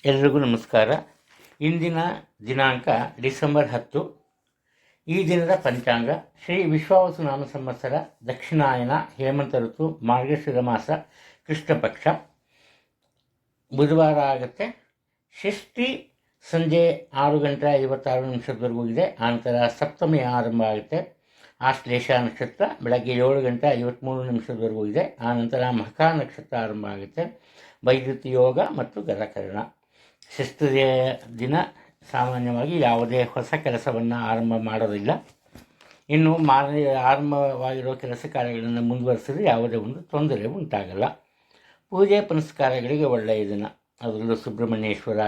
ಎಲ್ರಿಗೂ ನಮಸ್ಕಾರ. ಇಂದಿನ ದಿನಾಂಕ ಡಿಸೆಂಬರ್ 10. ಈ ದಿನದ ಪಂಚಾಂಗ ಶ್ರೀ ವಿಶ್ವಾವಸು ನಾಮ ಸಂವತ್ಸರ, ದಕ್ಷಿಣಾಯನ, ಹೇಮಂತ ಋತು, ಮಾರ್ಗಶಿರ ಮಾಸ, ಕೃಷ್ಣ ಪಕ್ಷ, ಬುಧವಾರ ಆಗುತ್ತೆ. ಷಷ್ಠಿ ಸಂಜೆ 6:56 ಇದೆ. ಆನಂತರ ಸಪ್ತಮಿ ಆರಂಭ ಆಗುತ್ತೆ. ಆಶ್ಲೇಷ ನಕ್ಷತ್ರ ಬೆಳಗ್ಗೆ 7:53 ಇದೆ. ಆನಂತರ ಮಖ ನಕ್ಷತ್ರ ಆರಂಭ ಆಗುತ್ತೆ. ವೈದ್ಯುತಿ ಯೋಗ ಮತ್ತು ಗರಕರಣ. ಷಷ್ಠಿಯ ದಿನ ಸಾಮಾನ್ಯವಾಗಿ ಯಾವುದೇ ಹೊಸ ಕೆಲಸವನ್ನು ಆರಂಭ ಮಾಡೋದಿಲ್ಲ. ಇನ್ನು ಆರಂಭವಾಗಿರೋ ಕೆಲಸ ಕಾರ್ಯಗಳನ್ನು ಮುಂದುವರಿಸಿದ್ರೆ ಯಾವುದೇ ಒಂದು ತೊಂದರೆ ಉಂಟಾಗಲ್ಲ. ಪೂಜೆ ಪುನಸ್ಕಾರಗಳಿಗೆ ಒಳ್ಳೆಯ ದಿನ. ಅದರಲ್ಲೂ ಸುಬ್ರಹ್ಮಣ್ಯೇಶ್ವರ,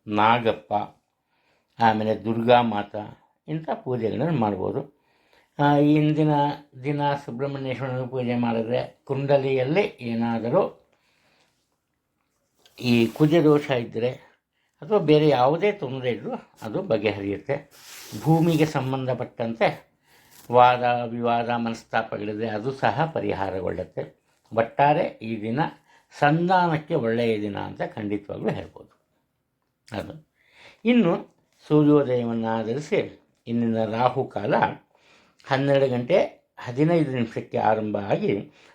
ನಾಗಪ್ಪ, ಆಮೇಲೆ ದುರ್ಗಾ ಮಾತಾ ಇಂಥ ಪೂಜೆಗಳನ್ನು ಮಾಡ್ಬೋದು. ಇಂದಿನ ದಿನ ಸುಬ್ರಹ್ಮಣ್ಯೇಶ್ವರನ ಪೂಜೆ ಮಾಡಿದ್ರೆ ಕುಂಡಲಿಯಲ್ಲಿ ಏನಾದರೂ ಈ ಕುಜದೋಷ ಇದ್ದರೆ ಅಥವಾ ಬೇರೆ ಯಾವುದೇ ತೊಂದರೆ ಇದ್ದರೂ ಅದು ಬಗೆಹರಿಯುತ್ತೆ. ಭೂಮಿಗೆ ಸಂಬಂಧಪಟ್ಟಂತೆ ವಾದ ವಿವಾದ ಮನಸ್ತಾಪಗಳಿದೆ, ಅದು ಸಹ ಪರಿಹಾರಗೊಳ್ಳುತ್ತೆ. ಒಟ್ಟಾರೆ ಈ ದಿನ ಸಂಧಾನಕ್ಕೆ ಒಳ್ಳೆಯ ದಿನ ಅಂತ ಖಂಡಿತವಾಗ್ಲೂ ಹೇಳ್ಬೋದು. ಅದು ಇನ್ನು ಸೂರ್ಯೋದಯವನ್ನು ಆಧರಿಸಿ ಇಂದಿನ ರಾಹುಕಾಲ 12:15 ಆರಂಭ ಆಗಿ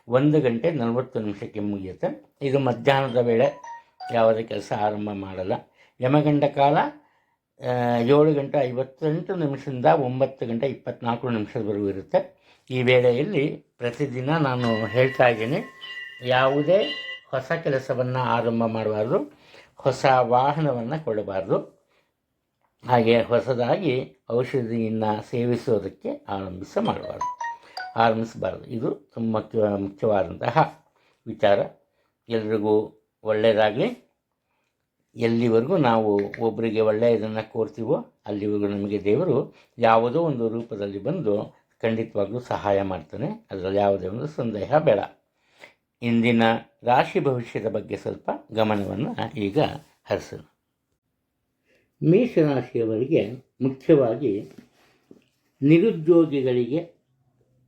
1:40 ಮುಗಿಯುತ್ತೆ. ಇದು ಮಧ್ಯಾಹ್ನದ ವೇಳೆ ಯಾವುದೇ ಕೆಲಸ ಆರಂಭ ಮಾಡಲ್ಲ. ಯಮಗಂಡ ಕಾಲ 7:58 9:24 ಇರುತ್ತೆ. ಈ ವೇಳೆಯಲ್ಲಿ ಪ್ರತಿದಿನ ನಾನು ಹೇಳ್ತಾ ಇದ್ದೀನಿ, ಯಾವುದೇ ಹೊಸ ಕೆಲಸವನ್ನು ಆರಂಭ ಮಾಡಬಾರ್ದು, ಹೊಸ ವಾಹನವನ್ನು ಕೊಳ್ಳಬಾರ್ದು, ಹಾಗೆ ಹೊಸದಾಗಿ ಔಷಧಿಯನ್ನು ಸೇವಿಸೋದಕ್ಕೆ ಆರಂಭಿಸಬಾರ್ದು. ಇದು ತುಂಬ ಮುಖ್ಯವಾದಂತಹ ವಿಚಾರ. ಎಲ್ರಿಗೂ ಒಳ್ಳೆಯದಾಗಲಿ. ಎಲ್ಲಿವರೆಗೂ ನಾವು ಒಬ್ಬರಿಗೆ ಒಳ್ಳೆಯದನ್ನು ಕೋರ್ತೀವೋ ಅಲ್ಲಿವರೆಗೂ ನಮಗೆ ದೇವರು ಯಾವುದೋ ಒಂದು ರೂಪದಲ್ಲಿ ಬಂದು ಖಂಡಿತವಾಗ್ಲೂ ಸಹಾಯ ಮಾಡ್ತಾನೆ. ಅದರಲ್ಲಿ ಯಾವುದೇ ಒಂದು ಸಂದೇಹ ಬೇಡ. ಇಂದಿನ ರಾಶಿ ಭವಿಷ್ಯದ ಬಗ್ಗೆ ಸ್ವಲ್ಪ ಗಮನವನ್ನು ಈಗ ಹರಿಸೋಣ. ಮೇಷರಾಶಿಯವರಿಗೆ ಮುಖ್ಯವಾಗಿ ನಿರುದ್ಯೋಗಿಗಳಿಗೆ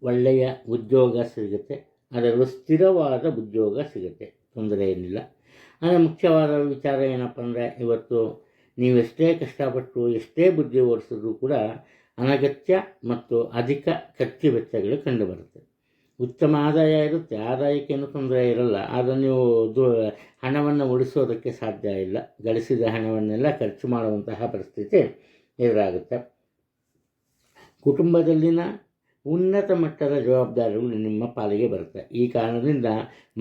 ಒಳ್ಳೆಯ ಉದ್ಯೋಗ ಸಿಗುತ್ತೆ. ಅದರಲ್ಲೂ ಸ್ಥಿರವಾದ ಉದ್ಯೋಗ ಸಿಗುತ್ತೆ, ತೊಂದರೆ ಏನಿಲ್ಲ. ಆದರೆ ಮುಖ್ಯವಾದ ವಿಚಾರ ಏನಪ್ಪ ಅಂದರೆ, ಇವತ್ತು ನೀವೆಷ್ಟೇ ಕಷ್ಟಪಟ್ಟು ಎಷ್ಟೇ ಬುದ್ಧಿ ಓಡಿಸಿದ್ರೂ ಕೂಡ ಅನಗತ್ಯ ಮತ್ತು ಅಧಿಕ ಖರ್ಚು ವೆಚ್ಚಗಳು ಕಂಡುಬರುತ್ತೆ. ಉತ್ತಮ ಆದಾಯ ಇರುತ್ತೆ, ಆದಾಯಕ್ಕೇನು ತೊಂದರೆ ಇರಲ್ಲ. ಆದರೆ ನೀವು ಹಣವನ್ನು ಉಳಿಸೋದಕ್ಕೆ ಸಾಧ್ಯ ಇಲ್ಲ. ಗಳಿಸಿದ ಹಣವನ್ನೆಲ್ಲ ಖರ್ಚು ಮಾಡುವಂತಹ ಪರಿಸ್ಥಿತಿ ಎದುರಾಗುತ್ತೆ. ಕುಟುಂಬದಲ್ಲಿನ ಉನ್ನತ ಮಟ್ಟದ ಜವಾಬ್ದಾರಿಗಳು ನಿಮ್ಮ ಪಾಲಿಗೆ ಬರುತ್ತೆ. ಈ ಕಾರಣದಿಂದ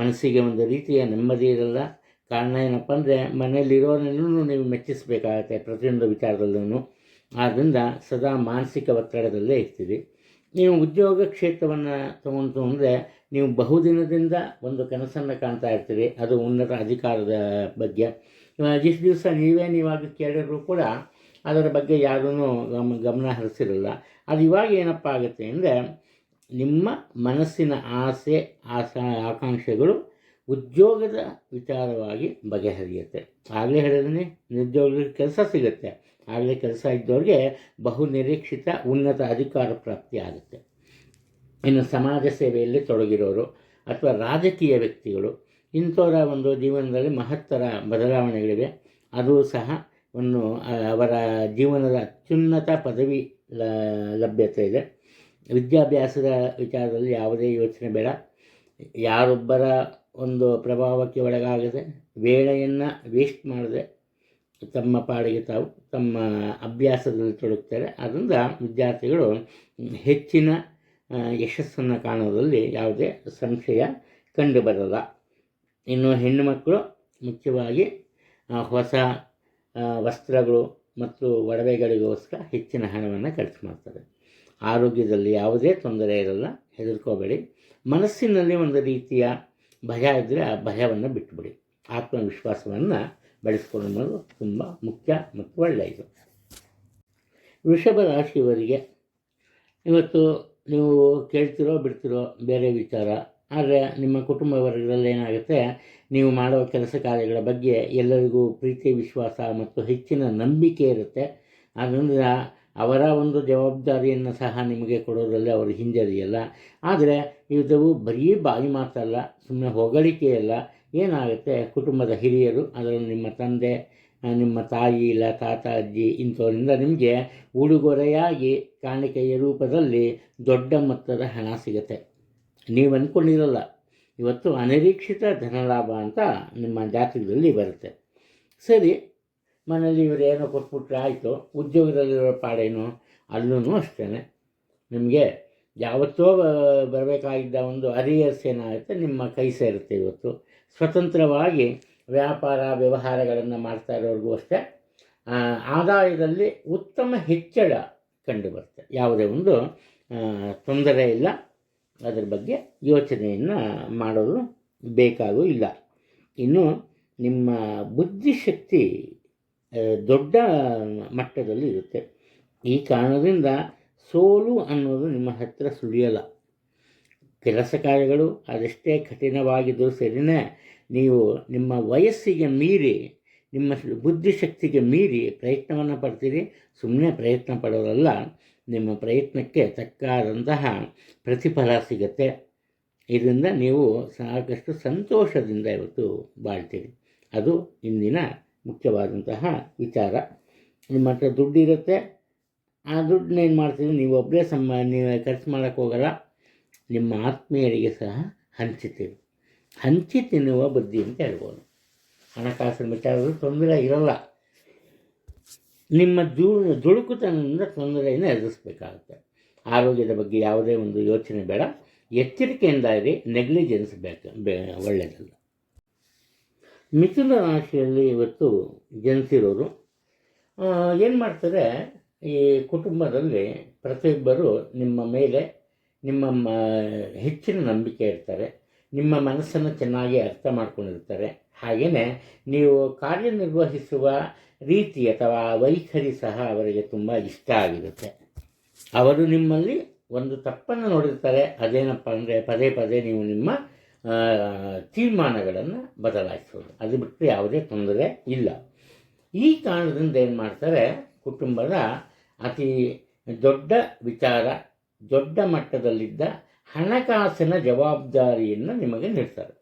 ಮನಸ್ಸಿಗೆ ಒಂದು ರೀತಿಯ ನೆಮ್ಮದಿ ಇರಲ್ಲ. ಕಾರಣ ಏನಪ್ಪ ಅಂದರೆ, ಮನೆಯಲ್ಲಿರೋರನ್ನೂ ನೀವು ಮೆಚ್ಚಿಸಬೇಕಾಗತ್ತೆ ಪ್ರತಿಯೊಂದು ವಿಚಾರದಲ್ಲೂ. ಆದ್ದರಿಂದ ಸದಾ ಮಾನಸಿಕ ಒತ್ತಡದಲ್ಲೇ ಇರ್ತೀರಿ. ನೀವು ಉದ್ಯೋಗ ಕ್ಷೇತ್ರವನ್ನು ತಗೊಂತು ಅಂದರೆ, ನೀವು ಬಹುದಿನದಿಂದ ಒಂದು ಕನಸನ್ನು ಕಾಣ್ತಾ ಇರ್ತೀರಿ, ಅದು ಉನ್ನತ ಅಧಿಕಾರದ ಬಗ್ಗೆ. ಇಷ್ಟು ದಿವಸ ನೀವಾಗಿ ಕೇಳಿದ್ರು ಕೂಡ ಅದರ ಬಗ್ಗೆ ಯಾರೂ ಗಮನ ಹರಿಸಿರಲ್ಲ. ಅದು ಇವಾಗ ಏನಪ್ಪ ಆಗುತ್ತೆ ಅಂದರೆ, ನಿಮ್ಮ ಮನಸ್ಸಿನ ಆಕಾಂಕ್ಷೆಗಳು ಉದ್ಯೋಗದ ವಿಚಾರವಾಗಿ ಬಗೆಹರಿಯುತ್ತೆ. ಆಗಲೇ ಹೇಳಿದ್ರೆ ನಿರುದ್ಯೋಗಿಗೆ ಕೆಲಸ ಸಿಗುತ್ತೆ. ಆಗಲೇ ಕೆಲಸ ಇದ್ದವ್ರಿಗೆ ಬಹು ನಿರೀಕ್ಷಿತ ಉನ್ನತ ಅಧಿಕಾರ ಪ್ರಾಪ್ತಿ ಆಗುತ್ತೆ. ಇನ್ನು ಸಮಾಜ ಸೇವೆಯಲ್ಲಿ ತೊಡಗಿರೋರು ಅಥವಾ ರಾಜಕೀಯ ವ್ಯಕ್ತಿಗಳು, ಇಂಥವರ ಒಂದು ಜೀವನದಲ್ಲಿ ಮಹತ್ತರ ಬದಲಾವಣೆಗಳಿವೆ. ಅದು ಸಹ ಅವರ ಜೀವನದ ಅತ್ಯುನ್ನತ ಪದವಿ ಲಭ್ಯತೆ ಇದೆ. ವಿದ್ಯಾಭ್ಯಾಸದ ವಿಚಾರದಲ್ಲಿ ಯಾವುದೇ ಯೋಚನೆ ಬೇಡ. ಯಾರೊಬ್ಬರ ಒಂದು ಪ್ರಭಾವಕ್ಕೆ ಒಳಗಾಗದೆ, ವೇಳೆಯನ್ನು ವೇಸ್ಟ್ ಮಾಡದೆ ತಮ್ಮ ಪಾಡಿಗೆ ತಾವು ತಮ್ಮ ಅಭ್ಯಾಸದಲ್ಲಿ ತೊಡಗ್ತಾರೆ. ಆದ್ದರಿಂದ ವಿದ್ಯಾರ್ಥಿಗಳು ಹೆಚ್ಚಿನ ಯಶಸ್ಸನ್ನು ಕಾಣೋದ್ರಲ್ಲಿ ಯಾವುದೇ ಸಂಶಯ ಕಂಡುಬರಲ್ಲ. ಇನ್ನು ಹೆಣ್ಣು ಮಕ್ಕಳು ಮುಖ್ಯವಾಗಿ ಹೊಸ ವಸ್ತ್ರಗಳು ಮತ್ತು ಒಡವೆಗಳಿಗೋಸ್ಕರ ಹೆಚ್ಚಿನ ಹಣವನ್ನು ಖರ್ಚು ಮಾಡ್ತಾರೆ. ಆರೋಗ್ಯದಲ್ಲಿ ಯಾವುದೇ ತೊಂದರೆ ಇರಲ್ಲ, ಹೆದರ್ಕೋಬೇಡಿ. ಮನಸ್ಸಿನಲ್ಲಿ ಒಂದು ರೀತಿಯ ಭಯ ಇದ್ದರೆ ಆ ಭಯವನ್ನು ಬಿಟ್ಟುಬಿಡಿ. ಆತ್ಮವಿಶ್ವಾಸವನ್ನು ಬೆಳೆಸ್ಕೊಳ್ಳೋದು ತುಂಬ ಮುಖ್ಯ ಮತ್ತು ಒಳ್ಳೆಯದು. ವೃಷಭ ರಾಶಿಯವರಿಗೆ ಇವತ್ತು ನೀವು ಕೇಳ್ತಿರೋ ಬಿಡ್ತಿರೋ ಬೇರೆ ವಿಚಾರ. ಆದರೆ ನಿಮ್ಮ ಕುಟುಂಬ ವರ್ಗದಲ್ಲಿ ಏನಾಗುತ್ತೆ, ನೀವು ಮಾಡುವ ಕೆಲಸ ಕಾರ್ಯಗಳ ಬಗ್ಗೆ ಎಲ್ಲರಿಗೂ ಪ್ರೀತಿ, ವಿಶ್ವಾಸ ಮತ್ತು ಹೆಚ್ಚಿನ ನಂಬಿಕೆ ಇರುತ್ತೆ. ಆದ್ದರಿಂದ ಅವರ ಒಂದು ಜವಾಬ್ದಾರಿಯನ್ನು ಸಹ ನಿಮಗೆ ಕೊಡೋದ್ರಲ್ಲಿ ಅವರು ಹಿಂಜರಿಯಲ್ಲ. ಆದರೆ ಇದು ಬರೀ ಬಾಯಿ ಮಾತಲ್ಲ, ಸುಮ್ಮನೆ ಹೊಗಳಿಕೆಯಲ್ಲ. ಏನಾಗುತ್ತೆ, ಕುಟುಂಬದ ಹಿರಿಯರು, ಅದರಲ್ಲಿ ನಿಮ್ಮ ತಂದೆ ನಿಮ್ಮ ತಾಯಿ ಇಲ್ಲ ತಾತ ಅಜ್ಜಿ ಇಂಥವರಿಂದ ನಿಮಗೆ ಉಡುಗೊರೆಯಾಗಿ ಕಾಣಿಕೆಯ ರೂಪದಲ್ಲಿ ದೊಡ್ಡ ಮೊತ್ತದ ಹಣ ಸಿಗುತ್ತೆ. ನೀವು ಅಂದ್ಕೊಂಡಿರಲ್ಲ, ಇವತ್ತು ಅನಿರೀಕ್ಷಿತ ಧನಲಾಭ ಅಂತ ನಿಮ್ಮ ಜಾತಕದಲ್ಲಿ ಬರುತ್ತೆ. ಸರಿ, ಮನೇಲಿ ಇವರು ಏನೋ ಕೊಟ್ಬಿಟ್ರೆ ಆಯಿತು. ಉದ್ಯೋಗದಲ್ಲಿರೋ ಪಾಡೇನು, ಅಲ್ಲೂ ಅಷ್ಟೇ ನಿಮಗೆ ಯಾವತ್ತೋ ಬರಬೇಕಾಗಿದ್ದ ಒಂದು ಅರಿಯರ್ಸ್ ಏನಾಗುತ್ತೆ ನಿಮ್ಮ ಕೈ ಸೇರುತ್ತೆ. ಇವತ್ತು ಸ್ವತಂತ್ರವಾಗಿ ವ್ಯಾಪಾರ ವ್ಯವಹಾರಗಳನ್ನು ಮಾಡ್ತಾ ಇರೋರಿಗೂ ಅಷ್ಟೇ ಆದಾಯದಲ್ಲಿ ಉತ್ತಮ ಹೆಚ್ಚಳ ಕಂಡುಬರುತ್ತೆ. ಯಾವುದೇ ಒಂದು ತೊಂದರೆ ಇಲ್ಲ, ಅದರ ಬಗ್ಗೆ ಯೋಚನೆಯನ್ನು ಮಾಡೋದು ಬೇಕಾಗೂ ಇಲ್ಲ. ಇನ್ನು ನಿಮ್ಮ ಬುದ್ಧಿಶಕ್ತಿ ದೊಡ್ಡ ಮಟ್ಟದಲ್ಲಿ ಇರುತ್ತೆ. ಈ ಕಾರಣದಿಂದ ಸೋಲು ಅನ್ನೋದು ನಿಮ್ಮ ಹತ್ತಿರ ಸುಳಿಯಲ್ಲ. ಕೆಲಸ ಕಾರ್ಯಗಳು ಅದೆಷ್ಟೇ ಕಠಿಣವಾಗಿದ್ದರೂ ಸರಿಯೇ ನೀವು ನಿಮ್ಮ ವಯಸ್ಸಿಗೆ ಮೀರಿ, ನಿಮ್ಮ ಬುದ್ಧಿಶಕ್ತಿಗೆ ಮೀರಿ ಪ್ರಯತ್ನವನ್ನು ಪಡ್ತೀರಿ. ಸುಮ್ಮನೆ ಪ್ರಯತ್ನ ಪಡೋದಲ್ಲ, ನಿಮ್ಮ ಪ್ರಯತ್ನಕ್ಕೆ ತಕ್ಕಾದಂತಹ ಪ್ರತಿಫಲ ಸಿಗುತ್ತೆ. ಇದರಿಂದ ನೀವು ಸಾಕಷ್ಟು ಸಂತೋಷದಿಂದ ಇವತ್ತು ಬಾಳ್ತೀರಿ. ಅದು ಇಂದಿನ ಮುಖ್ಯವಾದಂತಹ ವಿಚಾರ. ನಿಮ್ಮ ಹತ್ರ ದುಡ್ಡಿರುತ್ತೆ, ಆ ದುಡ್ಡನ್ನ ಏನು ಮಾಡ್ತೀರಿ, ನೀವು ಒಬ್ಬರೇ ನೀವು ಖರ್ಚು ಮಾಡೋಕ್ಕೆ ಹೋಗಲ್ಲ, ನಿಮ್ಮ ಆತ್ಮೀಯರಿಗೆ ಸಹ ಹಂಚುತ್ತೀರಿ. ಹಂಚಿ ತಿನ್ನುವ ಬುದ್ಧಿ ಅಂತ ಹೇಳ್ಬೋದು. ಹಣಕಾಸಿನ ವಿಚಾರದಲ್ಲಿ ತೊಂದರೆ ಇರಲ್ಲ. ನಿಮ್ಮ ದುಡುಕುತನದಿಂದ ತೊಂದರೆಯನ್ನು ಎದುರಿಸಬೇಕಾಗುತ್ತೆ. ಆರೋಗ್ಯದ ಬಗ್ಗೆ ಯಾವುದೇ ಒಂದು ಯೋಚನೆ ಬೇಡ, ಎಚ್ಚರಿಕೆಯಿಂದ ಇರಿ. ನೆಗ್ಲಿಜೆನ್ಸ್ ಒಳ್ಳೆಯದಲ್ಲ. ಮಿಥುನ ರಾಶಿಯಲ್ಲಿ ಇವತ್ತು ಜನಿಸಿರೋರು ಏನು ಮಾಡ್ತಾರೆ, ಈ ಕುಟುಂಬದಲ್ಲಿ ಪ್ರತಿಯೊಬ್ಬರು ನಿಮ್ಮ ಮೇಲೆ ಹೆಚ್ಚಿನ ನಂಬಿಕೆ ಇರ್ತಾರೆ. ನಿಮ್ಮ ಮನಸ್ಸನ್ನು ಚೆನ್ನಾಗಿ ಅರ್ಥ ಮಾಡ್ಕೊಂಡಿರ್ತಾರೆ. ಹಾಗೆಯೇ ನೀವು ಕಾರ್ಯನಿರ್ವಹಿಸುವ ರೀತಿ ಅಥವಾ ವೈಖರಿ ಸಹ ಅವರಿಗೆ ತುಂಬ ಇಷ್ಟ ಆಗಿರುತ್ತೆ. ಅವರು ನಿಮ್ಮಲ್ಲಿ ಒಂದು ತಪ್ಪನ್ನು ನೋಡಿರ್ತಾರೆ. ಅದೇನಪ್ಪ ಅಂದರೆ ಪದೇ ಪದೇ ನೀವು ನಿಮ್ಮ ತೀರ್ಮಾನಗಳನ್ನು ಬದಲಾಯಿಸೋದು. ಅದು ಬಿಟ್ಟರೆ ಯಾವುದೇ ತೊಂದರೆ ಇಲ್ಲ. ಈ ಕಾರಣದಿಂದ ಏನು ಮಾಡ್ತಾರೆ, ಕುಟುಂಬದ ಅತಿ ದೊಡ್ಡ ವಿಚಾರ, ದೊಡ್ಡ ಮಟ್ಟದಲ್ಲಿದ್ದ ಹಣಕಾಸಿನ ಜವಾಬ್ದಾರಿಯನ್ನು ನಿಮಗೆ ನೀಡ್ತಾರೆ.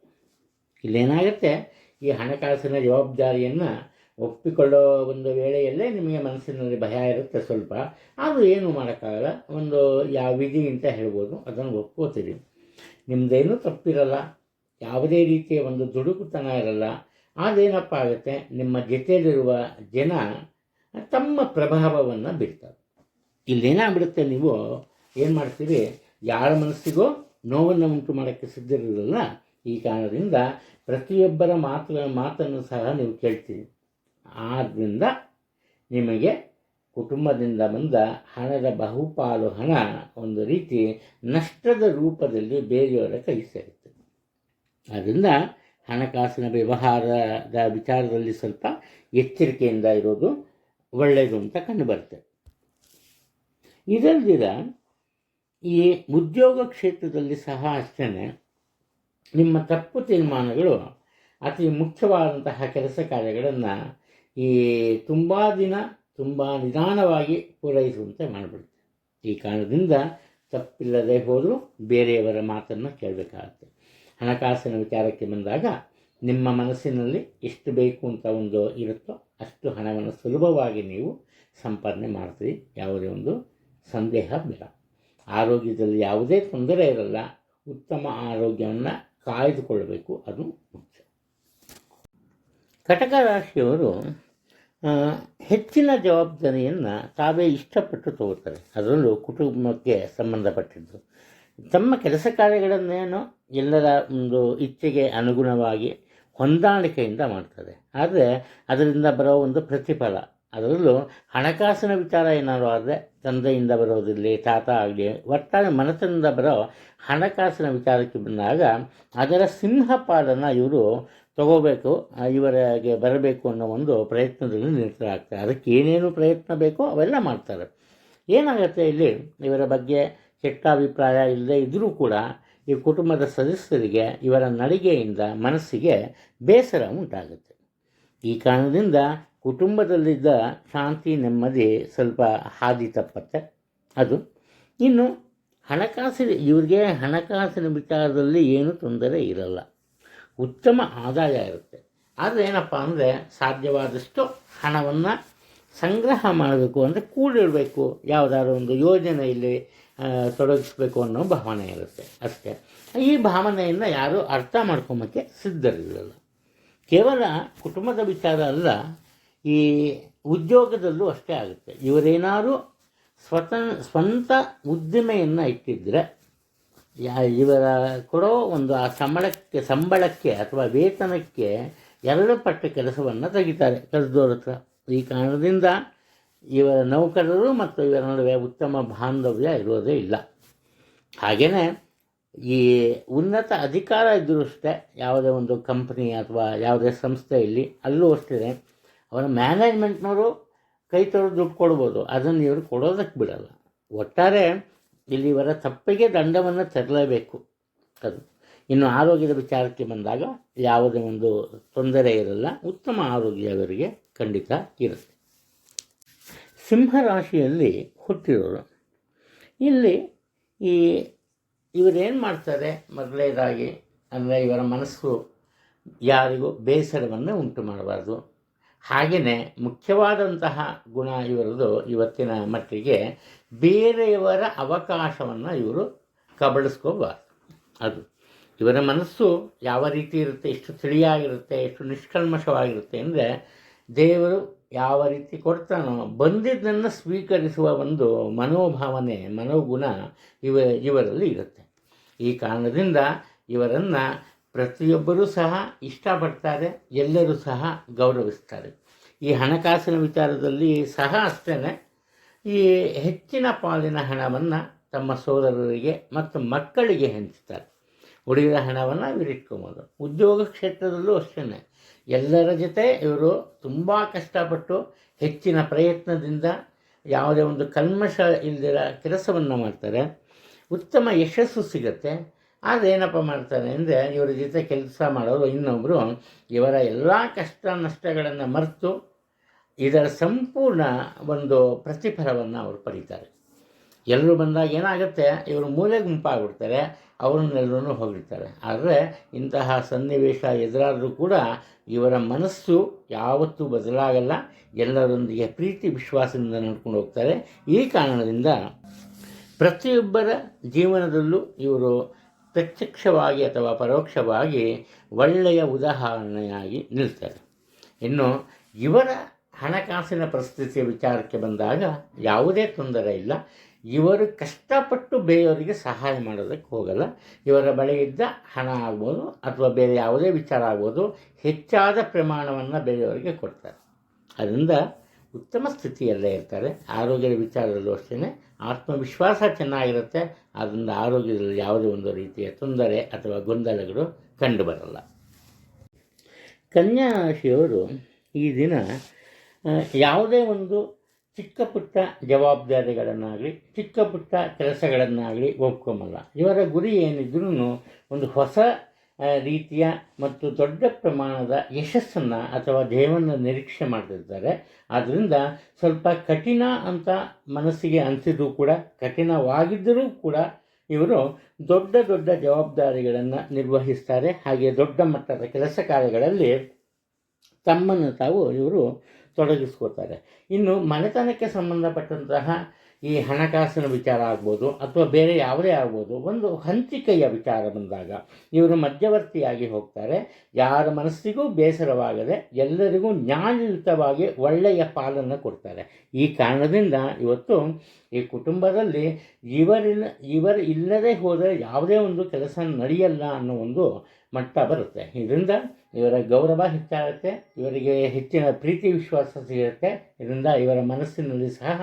ಇಲ್ಲೇನಾಗುತ್ತೆ, ಈ ಹಣಕಾಸಿನ ಜವಾಬ್ದಾರಿಯನ್ನು ಒಪ್ಪಿಕೊಳ್ಳೋ ಒಂದು ವೇಳೆಯಲ್ಲೇ ನಿಮಗೆ ಮನಸ್ಸಿನಲ್ಲಿ ಭಯ ಇರುತ್ತೆ ಸ್ವಲ್ಪ. ಆದರೂ ಏನು ಮಾಡೋಕ್ಕಾಗಲ್ಲ, ಒಂದು ಯಾವ ವಿಧಿ ಅಂತ ಹೇಳ್ಬೋದು, ಅದನ್ನು ಒಪ್ಕೋತೀರಿ. ನಿಮ್ಮದೇನೂ ತಪ್ಪಿರಲ್ಲ, ಯಾವುದೇ ರೀತಿಯ ಒಂದು ದುಡುಕುತನ ಇರಲ್ಲ. ಅದೇನಪ್ಪ ಆಗುತ್ತೆ, ನಿಮ್ಮ ಜೊತೆಯಲ್ಲಿರುವ ಜನ ತಮ್ಮ ಪ್ರಭಾವವನ್ನು ಬೀರ್ತಾರೆ. ಇಲ್ಲೇನಾಗ್ಬಿಡುತ್ತೆ, ನೀವು ಏನು ಮಾಡ್ತೀರಿ, ಯಾರ ಮನಸ್ಸಿಗೂ ನೋವನ್ನು ಉಂಟು ಮಾಡೋಕ್ಕೆ ಸಿದ್ಧರಿರಲ್ಲ. ಈ ಕಾರಣದಿಂದ ಪ್ರತಿಯೊಬ್ಬರ ಮಾತನ್ನು ಸಹ ನೀವು ಕೇಳ್ತೀರಿ. ಆದ್ದರಿಂದ ನಿಮಗೆ ಕುಟುಂಬದಿಂದ ಬಂದ ಹಣದ ಬಹುಪಾಲು ಹಣ ಒಂದು ರೀತಿ ನಷ್ಟದ ರೂಪದಲ್ಲಿ ಬೇರೆಯವರ ಕೈ ಸೇರುತ್ತೆ. ಆದ್ದರಿಂದ ಹಣಕಾಸಿನ ವ್ಯವಹಾರದ ವಿಚಾರದಲ್ಲಿ ಸ್ವಲ್ಪ ಎಚ್ಚರಿಕೆಯಿಂದ ಇರೋದು ಒಳ್ಳೆಯದು ಅಂತ ಕಂಡುಬರುತ್ತೆ. ಇದಲ್ದಿರ ಈ ಉದ್ಯೋಗ ಕ್ಷೇತ್ರದಲ್ಲಿ ಸಹ ಅಷ್ಟೇ ನಿಮ್ಮ ತಪ್ಪು ತೀರ್ಮಾನಗಳು ಅತಿ ಮುಖ್ಯವಾದಂತಹ ಕೆಲಸ ಕಾರ್ಯಗಳನ್ನು ಈ ತುಂಬ ದಿನ ತುಂಬ ನಿಧಾನವಾಗಿ ಪೂರೈಸುವಂತೆ ಮಾಡಿಬಿಡುತ್ತೆ. ಈ ಕಾರಣದಿಂದ ತಪ್ಪಿಲ್ಲದೆ ಹೋದರೂ ಬೇರೆಯವರ ಮಾತನ್ನು ಕೇಳಬೇಕಾಗತ್ತೆ. ಹಣಕಾಸಿನ ವಿಚಾರಕ್ಕೆ ಬಂದಾಗ ನಿಮ್ಮ ಮನಸ್ಸಿನಲ್ಲಿ ಎಷ್ಟು ಬೇಕು ಅಂತ ಒಂದು ಇರುತ್ತೋ ಅಷ್ಟು ಹಣವನ್ನು ಸುಲಭವಾಗಿ ನೀವು ಸಂಪಾದನೆ ಮಾಡ್ತೀರಿ. ಯಾವುದೇ ಒಂದು ಸಂದೇಹ ಬೇಡ. ಆರೋಗ್ಯದಲ್ಲಿ ಯಾವುದೇ ತೊಂದರೆ ಇರಲ್ಲ. ಉತ್ತಮ ಆರೋಗ್ಯವನ್ನು ಕಾಯ್ದುಕೊಳ್ಳಬೇಕು, ಅದು ಮುಖ್ಯ. ಕಟಕ ರಾಶಿಯವರು ಹೆಚ್ಚಿನ ಜವಾಬ್ದಾರಿಯನ್ನು ತಾವೇ ಇಷ್ಟಪಟ್ಟು ತಗೋತಾರೆ. ಅದರಲ್ಲೂ ಕುಟುಂಬಕ್ಕೆ ಸಂಬಂಧಪಟ್ಟಿದ್ದು ತಮ್ಮ ಕೆಲಸ ಕಾರ್ಯಗಳನ್ನೇನೋ ಎಲ್ಲರ ಒಂದು ಇಚ್ಛೆಗೆ ಅನುಗುಣವಾಗಿ ಹೊಂದಾಣಿಕೆಯಿಂದ ಮಾಡ್ತಾರೆ. ಆದರೆ ಅದರಿಂದ ಬರೋ ಒಂದು ಪ್ರತಿಫಲ, ಅದರಲ್ಲೂ ಹಣಕಾಸಿನ ವಿಚಾರ ಏನಾದರೂ ಆದರೆ ತಂದೆಯಿಂದ ಬರೋದಿರಲಿ, ತಾತ ಆಗಲಿ, ಒಟ್ಟಾರೆ ಮನಸ್ಸಿನಿಂದ ಬರೋ ಹಣಕಾಸಿನ ವಿಚಾರಕ್ಕೆ ಬಂದಾಗ ಅದರ ಸಿಂಹಪಾಲನ್ನು ಇವರು ತಗೋಬೇಕು, ಇವರಿಗೆ ಬರಬೇಕು ಅನ್ನೋ ಒಂದು ಪ್ರಯತ್ನದಲ್ಲಿ ನಿರತರಾಗ್ತಾರೆ. ಅದಕ್ಕೆ ಏನೇನು ಪ್ರಯತ್ನ ಬೇಕೋ ಅವೆಲ್ಲ ಮಾಡ್ತಾರೆ. ಏನಾಗುತ್ತೆ, ಇಲ್ಲಿ ಇವರ ಬಗ್ಗೆ ಕೆಟ್ಟ ಅಭಿಪ್ರಾಯ ಇಲ್ಲದೆ ಇದ್ದರೂ ಕೂಡ ಈ ಕುಟುಂಬದ ಸದಸ್ಯರಿಗೆ ಇವರ ನಡಿಗೆಯಿಂದ ಮನಸ್ಸಿಗೆ ಬೇಸರ ಉಂಟಾಗುತ್ತೆ. ಈ ಕಾರಣದಿಂದ ಕುಟುಂಬದಲ್ಲಿದ್ದ ಶಾಂತಿ ನೆಮ್ಮದಿ ಸ್ವಲ್ಪ ಹಾದಿ ತಪ್ಪತ್ತೆ. ಅದು ಇನ್ನು ಹಣಕಾಸಿನ ವಿಚಾರದಲ್ಲಿ ಏನೂ ತೊಂದರೆ ಇರಲ್ಲ. ಉತ್ತಮ ಆದಾಯ ಇರುತ್ತೆ. ಆದರೆ ಏನಪ್ಪ ಅಂದರೆ ಸಾಧ್ಯವಾದಷ್ಟು ಹಣವನ್ನು ಸಂಗ್ರಹ ಮಾಡಬೇಕು ಅಂದರೆ ಕೂಡಿಡಬೇಕು, ಯಾವುದಾದ್ರು ಒಂದು ಯೋಜನೆಯಲ್ಲಿ ತೊಡಗಿಸ್ಬೇಕು ಅನ್ನೋ ಭಾವನೆ ಇರುತ್ತೆ ಅಷ್ಟೇ. ಈ ಭಾವನೆಯನ್ನು ಯಾರೂ ಅರ್ಥ ಮಾಡ್ಕೊಂಬಕ್ಕೆ ಸಿದ್ಧರಿರಲ್ಲ. ಕೇವಲ ಕುಟುಂಬದ ವಿಚಾರ ಅಲ್ಲ, ಈ ಉದ್ಯೋಗದಲ್ಲೂ ಅಷ್ಟೇ ಆಗುತ್ತೆ. ಇವರೇನಾದರೂ ಸ್ವಂತ ಉದ್ದಿಮೆಯನ್ನು ಇಟ್ಟಿದ್ದರೆ ಇವರ ಕೊಡೋ ಒಂದು ಆ ಸಂಬಳಕ್ಕೆ ಅಥವಾ ವೇತನಕ್ಕೆ 2 ಪಟ್ಟು ಕೆಲಸವನ್ನು ತೆಗಿತಾರೆ ಕೆಲಸದವ್ರ ಹತ್ರ. ಈ ಕಾರಣದಿಂದ ಇವರ ನೌಕರರು ಮತ್ತು ಇವರ ನಡುವೆ ಉತ್ತಮ ಬಾಂಧವ್ಯ ಇರೋದೇ ಇಲ್ಲ. ಹಾಗೆಯೇ ಈ ಉನ್ನತ ಅಧಿಕಾರ ಇದ್ದರೂ ಅಷ್ಟೇ, ಯಾವುದೇ ಒಂದು ಕಂಪ್ನಿ ಅಥವಾ ಯಾವುದೇ ಸಂಸ್ಥೆಯಲ್ಲಿ ಅಲ್ಲೂ ಅಷ್ಟೇ ಅವರ ಮ್ಯಾನೇಜ್ಮೆಂಟ್ನವರು ಕೈ ತೊಳೆದು ದುಡ್ಡು ಕೊಡ್ಬೋದು, ಅದನ್ನು ಇವರು ಕೊಡೋದಕ್ಕೆ ಬಿಡಲ್ಲ. ಒಟ್ಟಾರೆ ಇಲ್ಲಿ ಇವರ ತಪ್ಪಿಗೆ ದಂಡವನ್ನು ತೆರಲೇಬೇಕು. ಅದು ಇನ್ನು ಆರೋಗ್ಯದ ವಿಚಾರಕ್ಕೆ ಬಂದಾಗ ಯಾವುದೇ ಒಂದು ತೊಂದರೆ ಇರಲ್ಲ, ಉತ್ತಮ ಆರೋಗ್ಯ ಇವರಿಗೆ ಖಂಡಿತ ಇರುತ್ತೆ. ಸಿಂಹರಾಶಿಯಲ್ಲಿ ಹುಟ್ಟಿರೋರು ಇಲ್ಲಿ ಇವರೇನು ಮಾಡ್ತಾರೆ, ಮೊದಲನೇದಾಗಿ ಅಂದರೆ ಇವರ ಮನಸ್ಸು ಯಾರಿಗೂ ಬೇಸರವನ್ನು ಉಂಟು ಮಾಡಬಾರ್ದು. ಹಾಗೆಯೇ ಮುಖ್ಯವಾದಂತಹ ಗುಣ ಇವರದು ಇವತ್ತಿನ ಮಟ್ಟಿಗೆ ಬೇರೆಯವರ ಅವಕಾಶವನ್ನು ಇವರು ಕಬಳಿಸ್ಕೋಬಾರ್ದು. ಅದು ಇವರ ಮನಸ್ಸು ಯಾವ ರೀತಿ ಇರುತ್ತೆ, ಎಷ್ಟು ತಿಳಿಯಾಗಿರುತ್ತೆ, ಎಷ್ಟು ನಿಷ್ಕಲ್ಮಶವಾಗಿರುತ್ತೆ ಅಂದರೆ ದೇವರು ಯಾವ ರೀತಿ ಕೊಡ್ತಾನೋ ಬಂದಿದ್ದನ್ನು ಸ್ವೀಕರಿಸುವ ಒಂದು ಮನೋಭಾವನೆ, ಮನೋಗುಣ ಇವರಲ್ಲಿ ಇರುತ್ತೆ. ಈ ಕಾರಣದಿಂದ ಇವರನ್ನು ಪ್ರತಿಯೊಬ್ಬರೂ ಸಹ ಇಷ್ಟಪಡ್ತಾರೆ, ಎಲ್ಲರೂ ಸಹ ಗೌರವಿಸ್ತಾರೆ. ಈ ಹಣಕಾಸಿನ ವಿಚಾರದಲ್ಲಿ ಸಹ ಅಷ್ಟೇ ಈ ಹೆಚ್ಚಿನ ಪಾಲಿನ ಹಣವನ್ನು ತಮ್ಮ ಸೋದರರಿಗೆ ಮತ್ತು ಮಕ್ಕಳಿಗೆ ಹಂಚ್ತಾರೆ. ಉಳಿದ ಹಣವನ್ನು ಇವರಿಟ್ಕೊಬೋದು. ಉದ್ಯೋಗ ಕ್ಷೇತ್ರದಲ್ಲೂ ಅಷ್ಟೇ ಎಲ್ಲರ ಜೊತೆ ಇವರು ತುಂಬ ಕಷ್ಟಪಟ್ಟು ಹೆಚ್ಚಿನ ಪ್ರಯತ್ನದಿಂದ ಯಾವುದೇ ಒಂದು ಕಲ್ಮಶ ಇಲ್ಲದಿರ ಕೆಲಸವನ್ನು ಮಾಡ್ತಾರೆ, ಉತ್ತಮ ಯಶಸ್ಸು ಸಿಗುತ್ತೆ. ಆದರೆ ಏನಪ್ಪ ಮಾಡ್ತಾರೆ ಅಂದರೆ ಇವರ ಜೊತೆ ಕೆಲಸ ಮಾಡೋರು ಇನ್ನೊಬ್ಬರು ಇವರ ಎಲ್ಲ ಕಷ್ಟ ನಷ್ಟಗಳನ್ನು ಮರೆತು ಇದರ ಸಂಪೂರ್ಣ ಒಂದು ಪ್ರತಿಫಲವನ್ನು ಅವರು ಪಡೀತಾರೆ. ಎಲ್ಲರೂ ಬಂದಾಗ ಏನಾಗುತ್ತೆ, ಇವರು ಮೂಲೆ ಗುಂಪಾಗ್ಬಿಡ್ತಾರೆ, ಅವರನ್ನೆಲ್ಲರೂ ಹೊಗಳ್ತಾರೆ. ಆದರೆ ಇಂತಹ ಸನ್ನಿವೇಶ ಎದುರಾದರೂ ಕೂಡ ಇವರ ಮನಸ್ಸು ಯಾವತ್ತೂ ಬದಲಾಗಲ್ಲ, ಎಲ್ಲರೊಂದಿಗೆ ಪ್ರೀತಿ ವಿಶ್ವಾಸದಿಂದ ನಡ್ಕೊಂಡು ಹೋಗ್ತಾರೆ. ಈ ಕಾರಣದಿಂದ ಪ್ರತಿಯೊಬ್ಬರ ಜೀವನದಲ್ಲೂ ಇವರು ಪ್ರತ್ಯಕ್ಷವಾಗಿ ಅಥವಾ ಪರೋಕ್ಷವಾಗಿ ಒಳ್ಳೆಯ ಉದಾಹರಣೆಯಾಗಿ ನಿಲ್ತಾರೆ. ಇನ್ನು ಇವರ ಹಣಕಾಸಿನ ಪರಿಸ್ಥಿತಿಯ ವಿಚಾರಕ್ಕೆ ಬಂದಾಗ ಯಾವುದೇ ತೊಂದರೆ ಇಲ್ಲ. ಇವರು ಕಷ್ಟಪಟ್ಟು ಬೇರೆಯವರಿಗೆ ಸಹಾಯ ಮಾಡೋದಕ್ಕೆ ಹೋಗಲ್ಲ. ಇವರ ಬಳಿ ಇದ್ದ ಹಣ ಆಗ್ಬೋದು ಅಥವಾ ಬೇರೆ ಯಾವುದೇ ವಿಚಾರ ಆಗ್ಬೋದು, ಹೆಚ್ಚಾದ ಪ್ರಮಾಣವನ್ನು ಬೇರೆಯವರಿಗೆ ಕೊಡ್ತಾರೆ. ಅದರಿಂದ ಉತ್ತಮ ಸ್ಥಿತಿಯಲ್ಲೇ ಇರ್ತಾರೆ. ಆರೋಗ್ಯದ ವಿಚಾರದಲ್ಲೂ ಅಷ್ಟೇ ಆತ್ಮವಿಶ್ವಾಸ ಚೆನ್ನಾಗಿರುತ್ತೆ. ಆದ್ದರಿಂದ ಆರೋಗ್ಯದಲ್ಲಿ ಯಾವುದೇ ಒಂದು ರೀತಿಯ ತೊಂದರೆ ಅಥವಾ ಗೊಂದಲಗಳು ಕಂಡುಬರಲ್ಲ. ಕನ್ಯಾ ರಾಶಿಯವರು ಈ ದಿನ ಯಾವುದೇ ಒಂದು ಚಿಕ್ಕ ಪುಟ್ಟ ಜವಾಬ್ದಾರಿಗಳನ್ನಾಗಲಿ ಚಿಕ್ಕ ಪುಟ್ಟ ಕೆಲಸಗಳನ್ನಾಗಲಿ ಒಪ್ಕೊಂಬಲ್ಲ. ಇವರ ಗುರಿ ಏನಿದ್ರೂ ಒಂದು ಹೊಸ ರೀತಿಯ ಮತ್ತು ದೊಡ್ಡ ಪ್ರಮಾಣದ ಯಶಸ್ಸನ್ನು ಅಥವಾ ಜಯವನ್ನು ನಿರೀಕ್ಷೆ ಮಾಡ್ತಿರ್ತಾರೆ. ಆದ್ದರಿಂದ ಸ್ವಲ್ಪ ಕಠಿಣ ಅಂತ ಮನಸ್ಸಿಗೆ ಅನಿಸಿದ್ರೂ ಕೂಡ, ಕಠಿಣವಾಗಿದ್ದರೂ ಕೂಡ ಇವರು ದೊಡ್ಡ ದೊಡ್ಡ ಜವಾಬ್ದಾರಿಗಳನ್ನು ನಿರ್ವಹಿಸ್ತಾರೆ. ಹಾಗೆ ದೊಡ್ಡ ಮಟ್ಟದ ಕೆಲಸ ಕಾರ್ಯಗಳಲ್ಲಿ ತಮ್ಮನ್ನು ತಾವು ಇವರು ತೊಡಗಿಸ್ಕೋತಾರೆ. ಇನ್ನು ಮನೆತನಕ್ಕೆ ಸಂಬಂಧಪಟ್ಟಂತಹ ಈ ಹಣಕಾಸಿನ ವಿಚಾರ ಆಗ್ಬೋದು ಅಥವಾ ಬೇರೆ ಯಾವುದೇ ಆಗ್ಬೋದು, ಒಂದು ಹಂಚಿಕೆಯ ವಿಚಾರ ಬಂದಾಗ ಇವರು ಮಧ್ಯವರ್ತಿಯಾಗಿ ಹೋಗ್ತಾರೆ. ಯಾರ ಮನಸ್ಸಿಗೂ ಬೇಸರವಾಗದೆ ಎಲ್ಲರಿಗೂ ನ್ಯಾಯಯುತವಾಗಿ ಒಳ್ಳೆಯ ಪಾಲನ್ನು ಕೊಡ್ತಾರೆ. ಈ ಕಾರಣದಿಂದ ಇವತ್ತು ಈ ಕುಟುಂಬದಲ್ಲಿ ಇವರು ಇಲ್ಲದೆ ಹೋದರೆ ಯಾವುದೇ ಒಂದು ಕೆಲಸ ನಡೆಯಲ್ಲ ಅನ್ನೋ ಒಂದು ಮಟ್ಟ ಬರುತ್ತೆ. ಇದರಿಂದ ಇವರ ಗೌರವ ಹೆಚ್ಚಾಗುತ್ತೆ, ಇವರಿಗೆ ಹೆಚ್ಚಿನ ಪ್ರೀತಿ ವಿಶ್ವಾಸ ಸಿಗುತ್ತೆ. ಇದರಿಂದ ಇವರ ಮನಸ್ಸಿನಲ್ಲಿ ಸಹ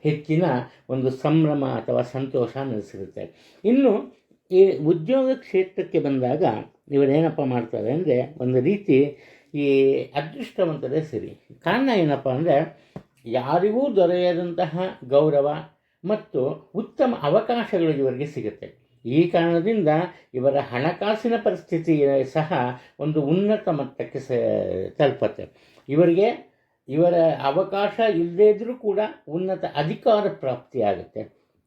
ಹೆಚ್ಚಿನ ಒಂದು ಸಂಭ್ರಮ ಅಥವಾ ಸಂತೋಷ ನೆಲೆಸಿರುತ್ತೆ. ಇನ್ನು ಈ ಉದ್ಯೋಗ ಕ್ಷೇತ್ರಕ್ಕೆ ಬಂದಾಗ ಇವರೇನಪ್ಪ ಮಾಡ್ತಾರೆ ಅಂದರೆ ಒಂದು ರೀತಿ ಈ ಅದೃಷ್ಟವಂತರೇ ಸರಿ. ಕಾರಣ ಏನಪ್ಪ ಅಂದರೆ ಯಾರಿಗೂ ದೊರೆಯದಂತಹ ಗೌರವ ಮತ್ತು ಉತ್ತಮ ಅವಕಾಶಗಳು ಇವರಿಗೆ ಸಿಗುತ್ತೆ. ಈ ಕಾರಣದಿಂದ ಇವರ ಹಣಕಾಸಿನ ಪರಿಸ್ಥಿತಿ ಸಹ ಒಂದು ಉನ್ನತ ಮಟ್ಟಕ್ಕೆ ತಲುಪುತ್ತೆ. ಇವರ ಅವಕಾಶ ಇಲ್ಲದೇ ಇದ್ದರೂ ಕೂಡ ಉನ್ನತ ಅಧಿಕಾರ ಪ್ರಾಪ್ತಿಯಾಗುತ್ತೆ.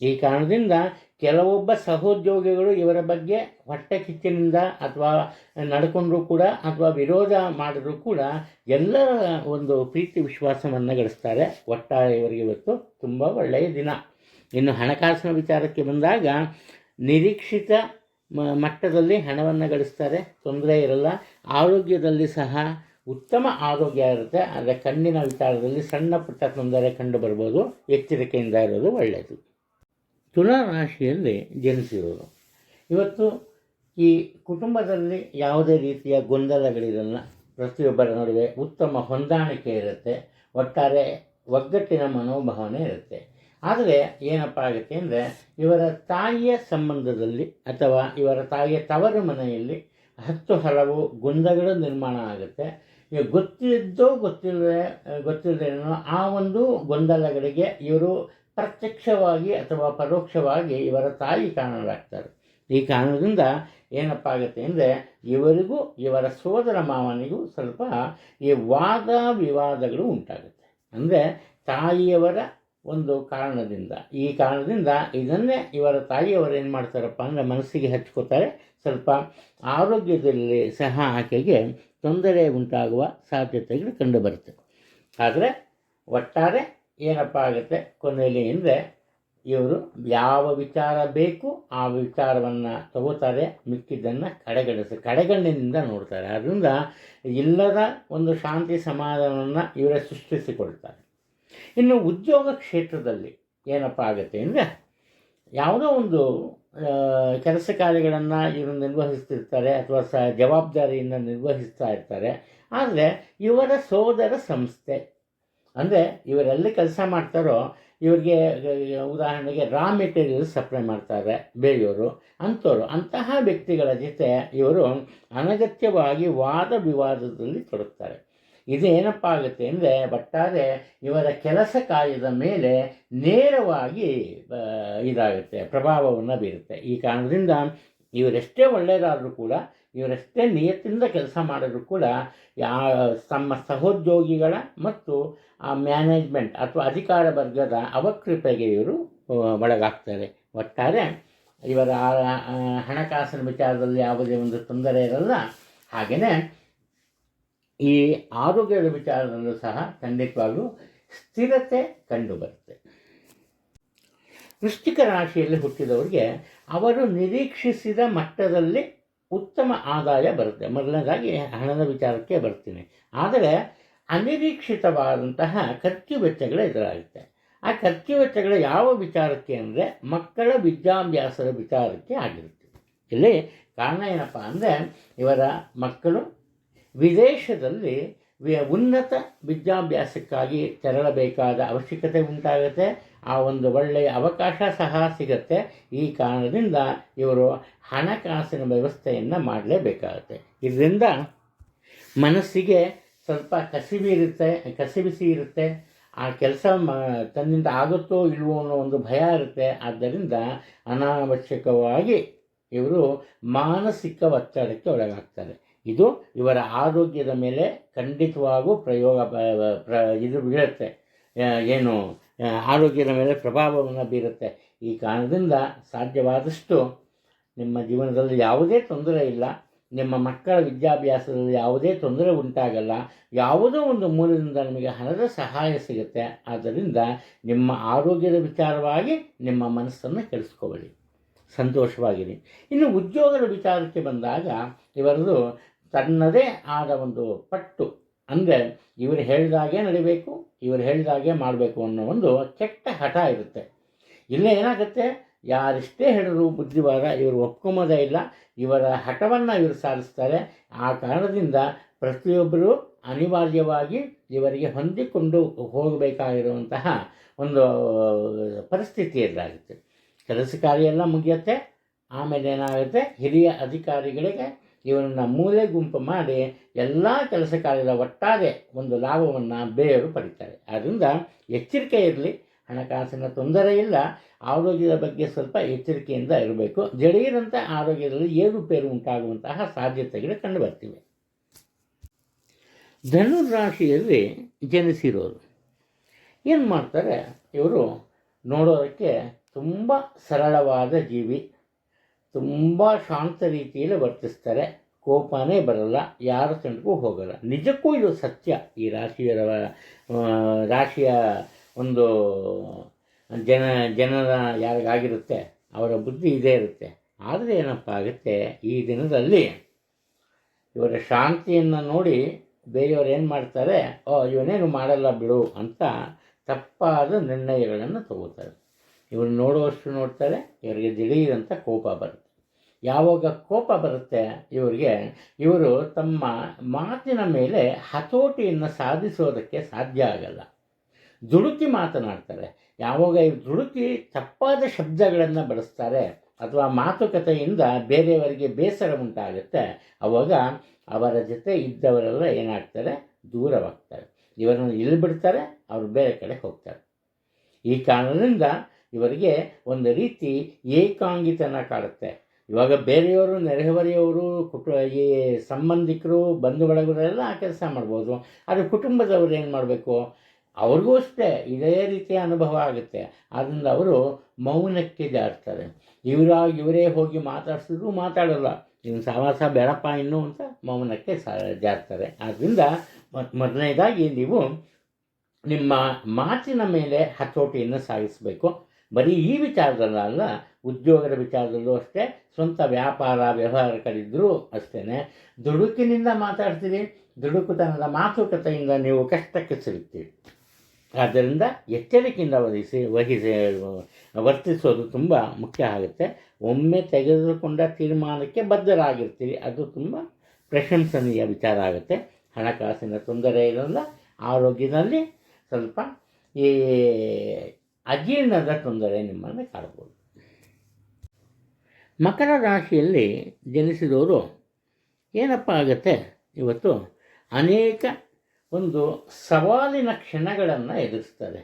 ಈ ಕಾರಣದಿಂದ ಕೆಲವೊಬ್ಬ ಸಹೋದ್ಯೋಗಿಗಳು ಇವರ ಬಗ್ಗೆ ಹೊಟ್ಟೆ ಕಿಚ್ಚಿನಿಂದ ಅಥವಾ ನಡ್ಕೊಂಡ್ರೂ ಕೂಡ ಅಥವಾ ವಿರೋಧ ಮಾಡಿದ್ರೂ ಕೂಡ ಎಲ್ಲರ ಒಂದು ಪ್ರೀತಿ ವಿಶ್ವಾಸವನ್ನು ಗಳಿಸ್ತಾರೆ. ಒಟ್ಟಾರೆ ಇವರಿಗೆ ಇವತ್ತು ತುಂಬ ಒಳ್ಳೆಯ ದಿನ. ಇನ್ನು ಹಣಕಾಸಿನ ವಿಚಾರಕ್ಕೆ ಬಂದಾಗ ನಿರೀಕ್ಷಿತ ಮಟ್ಟದಲ್ಲಿ ಹಣವನ್ನು ಗಳಿಸ್ತಾರೆ, ತೊಂದರೆ ಇರಲ್ಲ. ಆರೋಗ್ಯದಲ್ಲಿ ಸಹ ಉತ್ತಮ ಆರೋಗ್ಯ ಇರುತ್ತೆ. ಆದರೆ ಕಣ್ಣಿನ ವಿಚಾರದಲ್ಲಿ ಸಣ್ಣ ಪುಟ್ಟ ತೊಂದರೆ ಕಂಡು ಬರ್ಬೋದು. ಎಚ್ಚರಿಕೆಯಿಂದ ಇರೋದು ಒಳ್ಳೆಯದು. ತುಲಾ ರಾಶಿಯಲ್ಲಿ ಜನಿಸಿರೋರು ಇವತ್ತು ಈ ಕುಟುಂಬದಲ್ಲಿ ಯಾವುದೇ ರೀತಿಯ ಗೊಂದಲಗಳಿರಲ್ಲ. ಪ್ರತಿಯೊಬ್ಬರ ನಡುವೆ ಉತ್ತಮ ಹೊಂದಾಣಿಕೆ ಇರುತ್ತೆ. ಒಟ್ಟಾರೆ ಒಗ್ಗಟ್ಟಿನ ಮನೋಭಾವನೆ ಇರುತ್ತೆ. ಆದರೆ ಏನಪ್ಪ ಆಗುತ್ತೆ ಅಂದರೆ ಇವರ ತಾಯಿಯ ಸಂಬಂಧದಲ್ಲಿ ಅಥವಾ ಇವರ ತಾಯಿಯ ತವರು ಮನೆಯಲ್ಲಿ ಹಲವು ಗೊಂದಲಗಳು ನಿರ್ಮಾಣ ಆಗುತ್ತೆ. ಈಗ ಗೊತ್ತಿಲ್ಲದೇನೋ ಆ ಒಂದು ಗೊಂದಲಗಳಿಗೆ ಇವರು ಪ್ರತ್ಯಕ್ಷವಾಗಿ ಅಥವಾ ಪರೋಕ್ಷವಾಗಿ ಇವರ ತಾಯಿ ಕಾರಣರಾಗ್ತಾರೆ. ಈ ಕಾರಣದಿಂದ ಏನಪ್ಪ ಆಗುತ್ತೆ ಅಂದರೆ ಇವರಿಗೂ ಇವರ ಸೋದರ ಮಾವನಿಗೂ ಸ್ವಲ್ಪ ಈ ವಾದ ವಿವಾದಗಳು ಉಂಟಾಗುತ್ತೆ. ಅಂದರೆ ತಾಯಿಯವರ ಒಂದು ಕಾರಣದಿಂದ, ಈ ಕಾರಣದಿಂದ ಇದನ್ನೇ ಇವರ ತಾಯಿಯವರು ಏನು ಮಾಡ್ತಾರಪ್ಪ ಅಂದರೆ ಮನಸ್ಸಿಗೆ ಹಚ್ಕೋತಾರೆ. ಸ್ವಲ್ಪ ಆರೋಗ್ಯದಲ್ಲಿ ಸಹ ಆಕೆಗೆ ತೊಂದರೆ ಉಂಟಾಗುವ ಸಾಧ್ಯತೆಗಳು ಕಂಡುಬರುತ್ತೆ. ಆದರೆ ಒಟ್ಟಾರೆ ಏನಪ್ಪ ಆಗುತ್ತೆ ಕೊನೆಯಲ್ಲಿ ಅಂದರೆ ಇವರು ಯಾವ ವಿಚಾರ ಬೇಕು ಆ ವಿಚಾರವನ್ನು ತಗೋತಾರೆ, ಮಿಕ್ಕಿದ್ದನ್ನು ಕಡೆಗಣ್ಣಿನಿಂದ ನೋಡ್ತಾರೆ. ಆದ್ದರಿಂದ ಇಲ್ಲದ ಒಂದು ಶಾಂತಿ ಸಮಾಧಾನವನ್ನು ಇವರೇ ಸೃಷ್ಟಿಸಿಕೊಳ್ತಾರೆ. ಇನ್ನು ಉದ್ಯೋಗ ಕ್ಷೇತ್ರದಲ್ಲಿ ಏನಪ್ಪ ಆಗುತ್ತೆ ಅಂದರೆ ಯಾವುದೋ ಒಂದು ಕೆಲಸ ಕಾರ್ಯಗಳನ್ನು ಇವರು ನಿರ್ವಹಿಸ್ತಿರ್ತಾರೆ ಅಥವಾ ಜವಾಬ್ದಾರಿಯಿಂದ ನಿರ್ವಹಿಸ್ತಾ ಇರ್ತಾರೆ. ಆದರೆ ಇವರ ಸೋದರ ಸಂಸ್ಥೆ ಅಂದರೆ ಇವರೆಲ್ಲಿ ಕೆಲಸ ಮಾಡ್ತಾರೋ ಇವರಿಗೆ ಉದಾಹರಣೆಗೆ ರಾ ಮೆಟೀರಿಯಲ್ ಸಪ್ಲೈ ಮಾಡ್ತಾರೆ ಬೇರೆಯವರು, ಅಂತಹ ವ್ಯಕ್ತಿಗಳ ಜೊತೆ ಇವರು ಅನಗತ್ಯವಾಗಿ ವಾದ ವಿವಾದದಲ್ಲಿ ತೊಡಗ್ತಾರೆ. ಇದೇನಪ್ಪ ಆಗುತ್ತೆ ಅಂದರೆ ಒಟ್ಟಾರೆ ಇವರ ಕೆಲಸ ಕಾರ್ಯದ ಮೇಲೆ ನೇರವಾಗಿ ಇದಾಗುತ್ತೆ, ಪ್ರಭಾವವನ್ನು ಬೀರುತ್ತೆ. ಈ ಕಾರಣದಿಂದ ಇವರೆಷ್ಟೇ ಒಳ್ಳೆಯದಾದರೂ ಕೂಡ, ಇವರೆಷ್ಟೇ ನಿಯತ್ತಿಂದ ಕೆಲಸ ಮಾಡಿದ್ರು ಕೂಡ ತಮ್ಮ ಸಹೋದ್ಯೋಗಿಗಳ ಮತ್ತು ಆ ಮ್ಯಾನೇಜ್ಮೆಂಟ್ ಅಥವಾ ಅಧಿಕಾರ ವರ್ಗದ ಅವಕೃಪೆಗೆ ಇವರು ಒಳಗಾಗ್ತಾರೆ. ಒಟ್ಟಾರೆ ಇವರ ಹಣಕಾಸಿನ ವಿಚಾರದಲ್ಲಿ ಯಾವುದೇ ಒಂದು ತೊಂದರೆ ಇರಲ್ಲ. ಹಾಗೆಯೇ ಈ ಆರೋಗ್ಯದ ವಿಚಾರದಲ್ಲೂ ಸಹ ಖಂಡಿತವಾಗ್ಲೂ ಸ್ಥಿರತೆ ಕಂಡುಬರುತ್ತೆ. ವೃಶ್ಚಿಕ ರಾಶಿಯಲ್ಲಿ ಹುಟ್ಟಿದವರಿಗೆ ಅವರು ನಿರೀಕ್ಷಿಸಿದ ಮಟ್ಟದಲ್ಲಿ ಉತ್ತಮ ಆದಾಯ ಬರುತ್ತೆ. ಮೊದಲನೇದಾಗಿ ಹಣದ ವಿಚಾರಕ್ಕೆ ಬರ್ತೀನಿ. ಆದರೆ ಅನಿರೀಕ್ಷಿತವಾದಂತಹ ಖರ್ಚು ವೆಚ್ಚಗಳು ಎದುರಾಗುತ್ತೆ. ಆ ಖರ್ಚು ವೆಚ್ಚಗಳು ಯಾವ ವಿಚಾರಕ್ಕೆ ಅಂದರೆ ಮಕ್ಕಳ ವಿದ್ಯಾಭ್ಯಾಸದ ವಿಚಾರಕ್ಕೆ ಆಗಿರುತ್ತೆ. ಇಲ್ಲಿ ಕಾರಣ ಏನಪ್ಪ ಅಂದರೆ ಇವರ ಮಕ್ಕಳು ವಿದೇಶದಲ್ಲಿ ಉನ್ನತ ವಿದ್ಯಾಭ್ಯಾಸಕ್ಕಾಗಿ ತೆರಳಬೇಕಾದ ಅವಶ್ಯಕತೆ ಉಂಟಾಗುತ್ತೆ. ಆ ಒಂದು ಒಳ್ಳೆಯ ಅವಕಾಶ ಸಹ ಸಿಗುತ್ತೆ. ಈ ಕಾರಣದಿಂದ ಇವರು ಹಣಕಾಸಿನ ವ್ಯವಸ್ಥೆಯನ್ನು ಮಾಡಲೇಬೇಕಾಗುತ್ತೆ. ಇದರಿಂದ ಮನಸ್ಸಿಗೆ ಸ್ವಲ್ಪ ಕಸಿವಿಸಿ ಇರುತ್ತೆ. ಆ ಕೆಲಸ ತನ್ನಿಂದ ಆಗುತ್ತೋ ಇಲ್ವೋ ಅನ್ನೋ ಒಂದು ಭಯ ಇರುತ್ತೆ. ಆದ್ದರಿಂದ ಅನಾವಶ್ಯಕವಾಗಿ ಇವರು ಮಾನಸಿಕ ಒತ್ತಡಕ್ಕೆ ಒಳಗಾಗ್ತಾರೆ. ಇದು ಇವರ ಆರೋಗ್ಯದ ಮೇಲೆ ಖಂಡಿತವಾಗೂ ಇದು ಬೀಳುತ್ತೆ, ಆರೋಗ್ಯದ ಮೇಲೆ ಪ್ರಭಾವವನ್ನು ಬೀರುತ್ತೆ. ಈ ಕಾರಣದಿಂದ ಸಾಧ್ಯವಾದಷ್ಟು ನಿಮ್ಮ ಜೀವನದಲ್ಲಿ ಯಾವುದೇ ತೊಂದರೆ ಇಲ್ಲ, ನಿಮ್ಮ ಮಕ್ಕಳ ವಿದ್ಯಾಭ್ಯಾಸದಲ್ಲಿ ಯಾವುದೇ ತೊಂದರೆ ಉಂಟಾಗಲ್ಲ, ಯಾವುದೋ ಒಂದು ಮೂಲದಿಂದ ನಿಮಗೆ ಹಣದ ಸಹಾಯ ಸಿಗುತ್ತೆ. ಆದ್ದರಿಂದ ನಿಮ್ಮ ಆರೋಗ್ಯದ ವಿಚಾರವಾಗಿ ನಿಮ್ಮ ಮನಸ್ಸನ್ನು ಕೆಡಿಸ್ಕೋಬೇಡಿ, ಸಂತೋಷವಾಗಿರಿ. ಇನ್ನು ಉದ್ಯೋಗದ ವಿಚಾರಕ್ಕೆ ಬಂದಾಗ ಇವರದು ತನ್ನದೇ ಆದ ಒಂದು ಪಟ್ಟು, ಅಂದರೆ ಇವರು ಹೇಳಿದಾಗೆ ನಡಿಬೇಕು, ಇವರು ಹೇಳಿದಾಗೆ ಮಾಡಬೇಕು ಅನ್ನೋ ಒಂದು ಕೆಟ್ಟ ಹಠ ಇರುತ್ತೆ. ಇಲ್ಲೇ ಏನಾಗುತ್ತೆ, ಯಾರೆಷ್ಟೇ ಹೇಳಿದ್ರು ಬುದ್ಧಿವಾದ ಇವರು ಒಪ್ಕೊಂಬೋದೇ ಇಲ್ಲ. ಇವರ ಹಠವನ್ನು ಇವರು ಸಾಧಿಸ್ತಾರೆ. ಆ ಕಾರಣದಿಂದ ಪ್ರತಿಯೊಬ್ಬರೂ ಅನಿವಾರ್ಯವಾಗಿ ಇವರಿಗೆ ಹೊಂದಿಕೊಂಡು ಹೋಗಬೇಕಾಗಿರುವಂತಹ ಒಂದು ಪರಿಸ್ಥಿತಿ ಎದುರಾಗುತ್ತೆ. ಕೆಲಸ ಕಾರ್ಯ ಎಲ್ಲ ಮುಗಿಯುತ್ತೆ. ಆಮೇಲೆ ಏನಾಗುತ್ತೆ, ಹಿರಿಯ ಅಧಿಕಾರಿಗಳಿಗೆ ಇವರನ್ನು ಮೂಲೆ ಗುಂಪು ಮಾಡಿ ಎಲ್ಲ ಕೆಲಸ ಕಾರ್ಯದ ಒಟ್ಟಾರೆ ಒಂದು ಲಾಭವನ್ನು ಬೇರೆಯವರು ಪಡಿತಾರೆ. ಆದ್ದರಿಂದ ಎಚ್ಚರಿಕೆ ಇರಲಿ, ಹಣಕಾಸಿನ ತೊಂದರೆ ಇಲ್ಲ, ಆರೋಗ್ಯದ ಬಗ್ಗೆ ಸ್ವಲ್ಪ ಎಚ್ಚರಿಕೆಯಿಂದ ಇರಬೇಕು. ದಿಢೀರಂಥ ಆರೋಗ್ಯದಲ್ಲಿ ಏರುಪೇರು ಉಂಟಾಗುವಂತಹ ಸಾಧ್ಯತೆಗಳು ಕಂಡುಬರ್ತಿವೆ. ಧನುರಾಶಿಯಲ್ಲಿ ಜನಿಸಿರೋರು ಏನು ಮಾಡ್ತಾರೆ, ಇವರು ನೋಡೋದಕ್ಕೆ ತುಂಬ ಸರಳವಾದ ಜೀವಿ, ತುಂಬ ಶಾಂತ ರೀತಿಯಲ್ಲಿ ವರ್ತಿಸ್ತಾರೆ, ಕೋಪನೇ ಬರಲ್ಲ, ಯಾರ ತಂಡಕ್ಕೂ ಹೋಗಲ್ಲ. ನಿಜಕ್ಕೂ ಇದು ಸತ್ಯ. ಈ ರಾಶಿಯ ಒಂದು ಜನರ ಯಾರಿಗಾಗಿರುತ್ತೆ ಅವರ ಬುದ್ಧಿ ಇದೇ ಇರುತ್ತೆ. ಆದರೆ ಏನಪ್ಪ ಆಗುತ್ತೆ, ಈ ದಿನದಲ್ಲಿ ಇವರ ಶಾಂತಿಯನ್ನು ನೋಡಿ ಬೇರೆಯವರು ಏನು ಮಾಡ್ತಾರೆ, ಇವನೇನು ಮಾಡಲ್ಲ ಬಿಡು ಅಂತ ತಪ್ಪಾದ ನಿರ್ಣಯಗಳನ್ನು ತಗೋತಾರೆ. ಇವರು ನೋಡುವಷ್ಟು ನೋಡ್ತಾರೆ, ಇವರಿಗೆ ದಿಢೀರಂತ ಕೋಪ ಬರುತ್ತೆ. ಯಾವಾಗ ಕೋಪ ಬರುತ್ತೆ ಇವರು ತಮ್ಮ ಮಾತಿನ ಮೇಲೆ ಹತೋಟಿಯನ್ನು ಸಾಧಿಸೋದಕ್ಕೆ ಸಾಧ್ಯ ಆಗಲ್ಲ. ದುಡುಕಿ ಮಾತನಾಡ್ತಾರೆ. ಯಾವಾಗ ಇವರು ದುಡುಕಿ ತಪ್ಪಾದ ಶಬ್ದಗಳನ್ನು ಬಳಸ್ತಾರೆ ಅಥವಾ ಮಾತುಕತೆಯಿಂದ ಬೇರೆಯವರಿಗೆ ಬೇಸರ ಉಂಟಾಗುತ್ತೆ, ಆವಾಗ ಅವರ ಜೊತೆ ಇದ್ದವರೆಲ್ಲ ಏನಾಗ್ತಾರೆ, ದೂರವಾಗ್ತಾರೆ. ಇವರನ್ನು ಇಲ್ಲಿ ಬಿಡ್ತಾರೆ, ಅವರು ಬೇರೆ ಕಡೆ ಹೋಗ್ತಾರೆ. ಈ ಕಾರಣದಿಂದ ಇವರಿಗೆ ಒಂದು ರೀತಿ ಏಕಾಂಗಿತನ ಕಾಡುತ್ತೆ. ಇವಾಗ ಬೇರೆಯವರು, ನೆರೆಹೊರೆಯವರು, ಈ ಸಂಬಂಧಿಕರು, ಬಂಧು ಬಳಗರೆಲ್ಲ ಆ ಕೆಲಸ ಮಾಡ್ಬೋದು. ಆದರೆ ಕುಟುಂಬದವರು ಏನು ಮಾಡಬೇಕು, ಅವ್ರಿಗೂ ಅಷ್ಟೇ ಇದೇ ರೀತಿಯ ಅನುಭವ ಆಗುತ್ತೆ. ಆದ್ದರಿಂದ ಅವರು ಮೌನಕ್ಕೆ ಜಾರ್ತಾರೆ. ಇವರೇ ಹೋಗಿ ಮಾತಾಡ್ಸಿದ್ರು ಮಾತಾಡೋಲ್ಲ, ಇನ್ನು ಸಹವಾಸ ಬೇಡಪ್ಪ ಇನ್ನು ಅಂತ ಮೌನಕ್ಕೆ ಜಾರ್ತಾರೆ. ಆದ್ದರಿಂದ ಮೊದಲನೇದಾಗಿ ನೀವು ನಿಮ್ಮ ಮಾತಿನ ಮೇಲೆ ಹತೋಟಿಯನ್ನು ಸಾಗಿಸಬೇಕು. ಬರೀ ಈ ವಿಚಾರದಲ್ಲ, ಉದ್ಯೋಗದ ವಿಚಾರದಲ್ಲೂ ಅಷ್ಟೇ, ಸ್ವಂತ ವ್ಯಾಪಾರ ವ್ಯವಹಾರಗಳಿದ್ದರೂ ಅಷ್ಟೇ. ದುಡುಕಿನಿಂದ ಮಾತಾಡ್ತೀರಿ, ದುಡುಕುತನದ ಮಾತುಕತೆಯಿಂದ ನೀವು ಕಷ್ಟಕ್ಕೆ ಸಿಗುತ್ತೀರಿ. ಆದ್ದರಿಂದ ಎಚ್ಚರಿಕೆಯಿಂದ ವರ್ತಿಸೋದು ತುಂಬ ಮುಖ್ಯ ಆಗುತ್ತೆ. ಒಮ್ಮೆ ತೆಗೆದುಕೊಂಡ ತೀರ್ಮಾನಕ್ಕೆ ಬದ್ಧರಾಗಿರ್ತೀರಿ, ಅದು ತುಂಬ ಪ್ರಶಂಸನೀಯ ವಿಚಾರ ಆಗುತ್ತೆ. ಹಣಕಾಸಿನ ತೊಂದರೆ ಇರೋಲ್ಲ, ಆರೋಗ್ಯದಲ್ಲಿ ಸ್ವಲ್ಪ ಈ ಅಜೀರ್ಣದ ತೊಂದರೆ ನಿಮ್ಮನ್ನು ಕಾಡ್ಬೋದು. ಮಕರ ರಾಶಿಯಲ್ಲಿ ಜನಿಸಿದವರು ಏನಪ್ಪ ಆಗುತ್ತೆ, ಇವತ್ತು ಅನೇಕ ಒಂದು ಸವಾಲಿನ ಕ್ಷಣಗಳನ್ನು ಎದುರಿಸ್ತಾರೆ.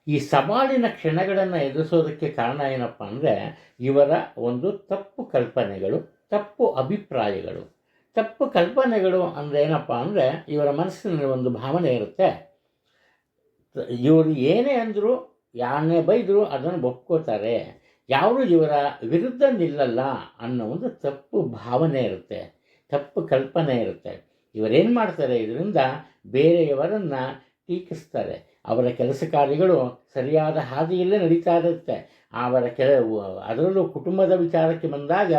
ಈ ಸವಾಲಿನ ಕ್ಷಣಗಳನ್ನು ಎದುರಿಸೋದಕ್ಕೆ ಕಾರಣ ಏನಪ್ಪ ಅಂದರೆ, ಇವರ ಒಂದು ತಪ್ಪು ಕಲ್ಪನೆಗಳು, ತಪ್ಪು ಅಭಿಪ್ರಾಯಗಳು. ತಪ್ಪು ಕಲ್ಪನೆಗಳು ಅಂದರೆ ಏನಪ್ಪ ಅಂದರೆ, ಇವರ ಮನಸ್ಸಿನಲ್ಲಿ ಒಂದು ಭಾವನೆ ಇರುತ್ತೆ, ಇವರು ಏನೇ ಅಂದರೂ, ಯಾರನ್ನೇ ಬೈದರೂ ಅದನ್ನು ಒಪ್ಕೋತಾರೆ, ಯಾರು ಇವರ ವಿರುದ್ಧ ನಿಲ್ಲಲ್ಲ ಅನ್ನೋ ಒಂದು ತಪ್ಪು ಭಾವನೆ ಇರುತ್ತೆ, ತಪ್ಪು ಕಲ್ಪನೆ ಇರುತ್ತೆ. ಇವರೇನು ಮಾಡ್ತಾರೆ, ಇದರಿಂದ ಬೇರೆಯವರನ್ನು ಟೀಕಿಸ್ತಾರೆ. ಅವರ ಕೆಲಸ ಕಾರ್ಯಗಳು ಸರಿಯಾದ ಹಾದಿಯಲ್ಲೇ ನಡೀತಾ ಇರುತ್ತೆ. ಅದರಲ್ಲೂ ಕುಟುಂಬದ ವಿಚಾರಕ್ಕೆ ಬಂದಾಗ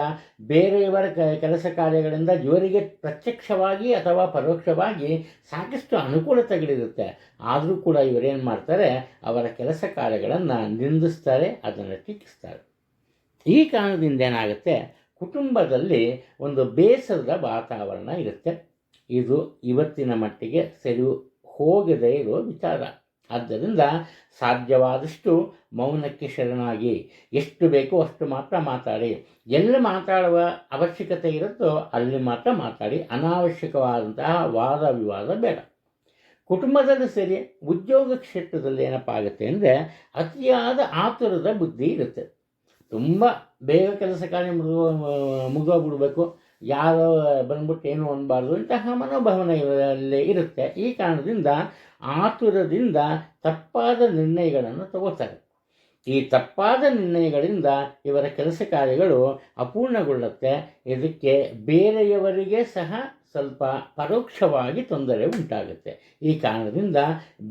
ಬೇರೆಯವರ ಕೆಲಸ ಕಾರ್ಯಗಳಿಂದ ಇವರಿಗೆ ಪ್ರತ್ಯಕ್ಷವಾಗಿ ಅಥವಾ ಪರೋಕ್ಷವಾಗಿ ಸಾಕಷ್ಟು ಅನುಕೂಲತೆಗಳಿರುತ್ತೆ. ಆದರೂ ಕೂಡ ಇವರೇನು ಮಾಡ್ತಾರೆ, ಅವರ ಕೆಲಸ ಕಾರ್ಯಗಳನ್ನು ನಿಂದಿಸ್ತಾರೆ, ಅದನ್ನು ಟೀಕಿಸ್ತಾರೆ. ಈ ಕಾರಣದಿಂದ ಏನಾಗುತ್ತೆ, ಕುಟುಂಬದಲ್ಲಿ ಒಂದು ಬೇಸರದ ವಾತಾವರಣ ಇರುತ್ತೆ. ಇದು ಇವತ್ತಿನ ಮಟ್ಟಿಗೆ ಸರಿ ಹೋಗದೇ ಇರೋ ವಿಚಾರ. ಆದ್ದರಿಂದ ಸಾಧ್ಯವಾದಷ್ಟು ಮೌನಕ್ಕೆ ಶರಣಾಗಿ, ಎಷ್ಟು ಬೇಕೋ ಅಷ್ಟು ಮಾತ್ರ ಮಾತಾಡಿ. ಎಲ್ಲಿ ಮಾತಾಡುವ ಅವಶ್ಯಕತೆ ಇರುತ್ತೋ ಅಲ್ಲಿ ಮಾತ್ರ ಮಾತಾಡಿ. ಅನಾವಶ್ಯಕವಾದಂತಹ ವಾದ ವಿವಾದ ಬೇಡ. ಕುಟುಂಬದಲ್ಲಿ ಸರಿ, ಉದ್ಯೋಗ ಕ್ಷೇತ್ರದಲ್ಲಿ ಏನಪ್ಪ ಆಗುತ್ತೆ ಅಂದರೆ, ಅತಿಯಾದ ಆತುರದ ಬುದ್ಧಿ ಇರುತ್ತೆ. ತುಂಬ ಬೇಗ ಕೆಲಸ ಕಾರ್ಯ ಮುಗಿದೋಗ್ಬಿಡ್ಬೇಕು, ಯಾರೋ ಬಂದ್ಬಿಟ್ಟು ಏನು ಅನ್ನಬಾರ್ದು, ಇಂತಹ ಮನೋಭಾವನೆಗಳಲ್ಲೇ ಇರುತ್ತೆ. ಈ ಕಾರಣದಿಂದ ಆತುರದಿಂದ ತಪ್ಪಾದ ನಿರ್ಣಯಗಳನ್ನು ತಗೋತಾರೆ. ಈ ತಪ್ಪಾದ ನಿರ್ಣಯಗಳಿಂದ ಇವರ ಕೆಲಸ ಕಾರ್ಯಗಳು ಅಪೂರ್ಣಗೊಳ್ಳುತ್ತೆ. ಇದಕ್ಕೆ ಬೇರೆಯವರಿಗೆ ಸಹ ಸ್ವಲ್ಪ ಪರೋಕ್ಷವಾಗಿ ತೊಂದರೆ ಉಂಟಾಗುತ್ತೆ. ಈ ಕಾರಣದಿಂದ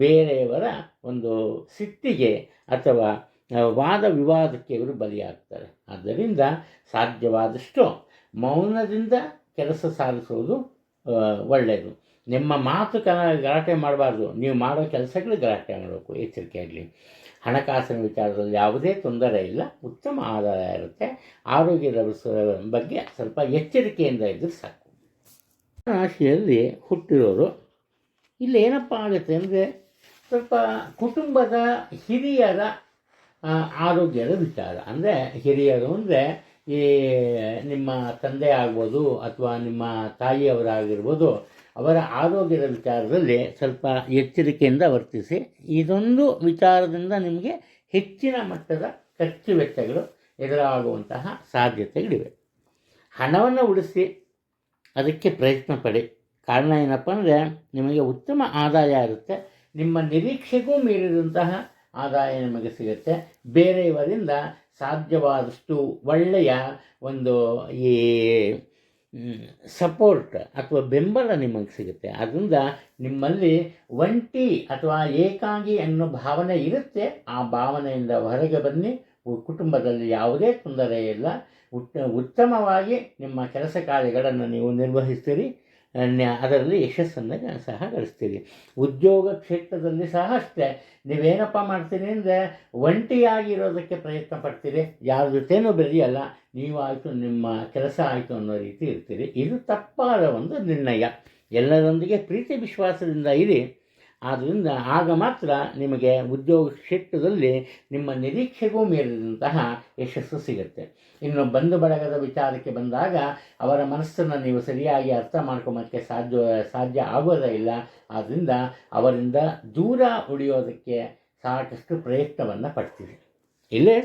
ಬೇರೆಯವರ ಒಂದು ಸಿಟ್ಟಿಗೆ ಅಥವಾ ವಾದ ವಿವಾದಕ್ಕೆ ಇವರು ಬಲಿಯಾಗ್ತಾರೆ. ಆದ್ದರಿಂದ ಸಾಧ್ಯವಾದಷ್ಟು ಮೌನದಿಂದ ಕೆಲಸ ಸಾಧಿಸುವುದು ಒಳ್ಳೆಯದು. ನಿಮ್ಮ ಮಾತು ಗಲಾಟೆ ಮಾಡಬಾರ್ದು, ನೀವು ಮಾಡೋ ಕೆಲಸಗಳು ಗಲಾಟೆ ಮಾಡಬೇಕು, ಎಚ್ಚರಿಕೆ ಆಗಲಿ. ಹಣಕಾಸಿನ ವಿಚಾರದಲ್ಲಿ ಯಾವುದೇ ತೊಂದರೆ ಇಲ್ಲ, ಉತ್ತಮ ಆದಾಯ ಇರುತ್ತೆ. ಆರೋಗ್ಯದ ಬಗ್ಗೆ ಸ್ವಲ್ಪ ಎಚ್ಚರಿಕೆಯಿಂದ ಇದ್ದರೆ ಸಾಕು. ರಾಶಿಯಲ್ಲಿ ಹುಟ್ಟಿರೋರು ಇಲ್ಲಿ ಏನಪ್ಪ ಆಗುತ್ತೆ ಅಂದರೆ, ಸ್ವಲ್ಪ ಕುಟುಂಬದ ಹಿರಿಯರ ಆರೋಗ್ಯದ ವಿಚಾರ. ಅಂದರೆ ಹಿರಿಯರು ಅಂದರೆ ಈ ನಿಮ್ಮ ತಂದೆ ಆಗ್ಬೋದು ಅಥವಾ ನಿಮ್ಮ ತಾಯಿಯವರಾಗಿರ್ಬೋದು, ಅವರ ಆರೋಗ್ಯದ ವಿಚಾರದಲ್ಲಿ ಸ್ವಲ್ಪ ಎಚ್ಚರಿಕೆಯಿಂದ ವರ್ತಿಸಿ. ಇದೊಂದು ವಿಚಾರದಿಂದ ನಿಮಗೆ ಹೆಚ್ಚಿನ ಮಟ್ಟದ ಖರ್ಚು ವೆಚ್ಚಗಳು ಎದುರಾಗುವಂತಹ ಸಾಧ್ಯತೆಗಳಿವೆ. ಹಣವನ್ನು ಉಳಿಸಿ ಅದಕ್ಕೆ ಪ್ರಯತ್ನ ಪಡಿ. ಕಾರಣ ಏನಪ್ಪ ಅಂದರೆ, ನಿಮಗೆ ಉತ್ತಮ ಆದಾಯ ಇರುತ್ತೆ. ನಿಮ್ಮ ನಿರೀಕ್ಷೆಗೂ ಮೀರಿದಂತಹ ಆದಾಯ ನಿಮಗೆ ಸಿಗುತ್ತೆ. ಬೇರೆಯವರಿಂದ ಸಾಧ್ಯವಾದಷ್ಟು ಒಳ್ಳೆಯ ಒಂದು ಈ ಸಪೋರ್ಟ್ ಅಥವಾ ಬೆಂಬಲ ನಿಮಗೆ ಸಿಗುತ್ತೆ. ಅದರಿಂದ ನಿಮ್ಮಲ್ಲಿ ಒಂಟಿ ಅಥವಾ ಏಕಾಂಗಿ ಅನ್ನೋ ಭಾವನೆ ಇರುತ್ತೆ. ಆ ಭಾವನೆಯಿಂದ ಹೊರಗೆ ಬನ್ನಿ. ಕುಟುಂಬದಲ್ಲಿ ಯಾವುದೇ ತೊಂದರೆ ಇಲ್ಲ. ಉತ್ತಮವಾಗಿ ನಿಮ್ಮ ಕೆಲಸ ಕಾರ್ಯಗಳನ್ನು ನೀವು ನಿರ್ವಹಿಸ್ತೀರಿ. ಅದರಲ್ಲಿ ಯಶಸ್ಸನ್ನು ಸಹ ಗಳಿಸ್ತೀರಿ. ಉದ್ಯೋಗ ಕ್ಷೇತ್ರದಲ್ಲಿ ಸಹ ಅಷ್ಟೇ. ನೀವೇನಪ್ಪ ಮಾಡ್ತೀರಿ ಅಂದರೆ ಒಂಟಿಯಾಗಿರೋದಕ್ಕೆ ಪ್ರಯತ್ನ ಪಡ್ತೀರಿ. ಯಾರ ಜೊತೆನೂ ಬೆರೆಯಲ್ಲ. ನೀವು ಆಯಿತು, ನಿಮ್ಮ ಕೆಲಸ ಆಯಿತು ಅನ್ನೋ ರೀತಿ ಇರ್ತೀರಿ. ಇದು ತಪ್ಪಾದ ಒಂದು ನಿರ್ಣಯ. ಎಲ್ಲರೊಂದಿಗೆ ಪ್ರೀತಿ ವಿಶ್ವಾಸದಿಂದ ಇರಿ. ಆದ್ದರಿಂದ ಆಗ ಮಾತ್ರ ನಿಮಗೆ ಉದ್ಯೋಗ ಕ್ಷೇತ್ರದಲ್ಲಿ ನಿಮ್ಮ ನಿರೀಕ್ಷೆಗೂ ಮೀರಿದಂತಹ ಯಶಸ್ಸು ಸಿಗುತ್ತೆ. ಇನ್ನು ಬಂಧು ಬಳಗದ ವಿಚಾರಕ್ಕೆ ಬಂದಾಗ ಅವರ ಮನಸ್ಸನ್ನು ನೀವು ಸರಿಯಾಗಿ ಅರ್ಥ ಮಾಡ್ಕೊಂಬಕ್ಕೆ ಸಾಧ್ಯ ಆಗೋದೇ ಇಲ್ಲ. ಆದ್ದರಿಂದ ಅವರಿಂದ ದೂರ ಉಳಿಯೋದಕ್ಕೆ ಸಾಕಷ್ಟು ಪ್ರಯತ್ನವನ್ನು ಪಡ್ತೀವಿ. ಇಲ್ಲೇ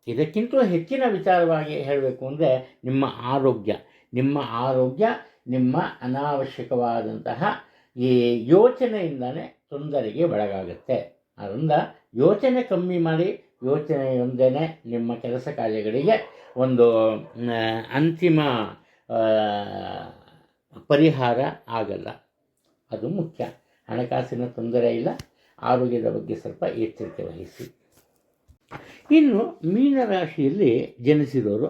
ಇದಕ್ಕಿಂತಲೂ ಹೆಚ್ಚಿನ ವಿಚಾರವಾಗಿ ಹೇಳಬೇಕು ಅಂದರೆ ನಿಮ್ಮ ಆರೋಗ್ಯ ನಿಮ್ಮ ಅನಾವಶ್ಯಕವಾದಂತಹ ಈ ಯೋಚನೆಯಿಂದಲೇ ತೊಂದರೆಗೆ ಒಳಗಾಗುತ್ತೆ. ಅದರಿಂದ ಯೋಚನೆ ಕಮ್ಮಿ ಮಾಡಿ. ಯೋಚನೆಯೊಂದೇ ನಿಮ್ಮ ಕೆಲಸ ಕಾರ್ಯಗಳಿಗೆ ಒಂದು ಅಂತಿಮ ಪರಿಹಾರ ಆಗಲ್ಲ. ಅದು ಮುಖ್ಯ. ಹಣಕಾಸಿನ ತೊಂದರೆ ಇಲ್ಲ. ಆರೋಗ್ಯದ ಬಗ್ಗೆ ಸ್ವಲ್ಪ ಎಚ್ಚರಿಕೆ ವಹಿಸಿ. ಇನ್ನು ಮೀನರಾಶಿಯಲ್ಲಿ ಜನಿಸಿದವರು,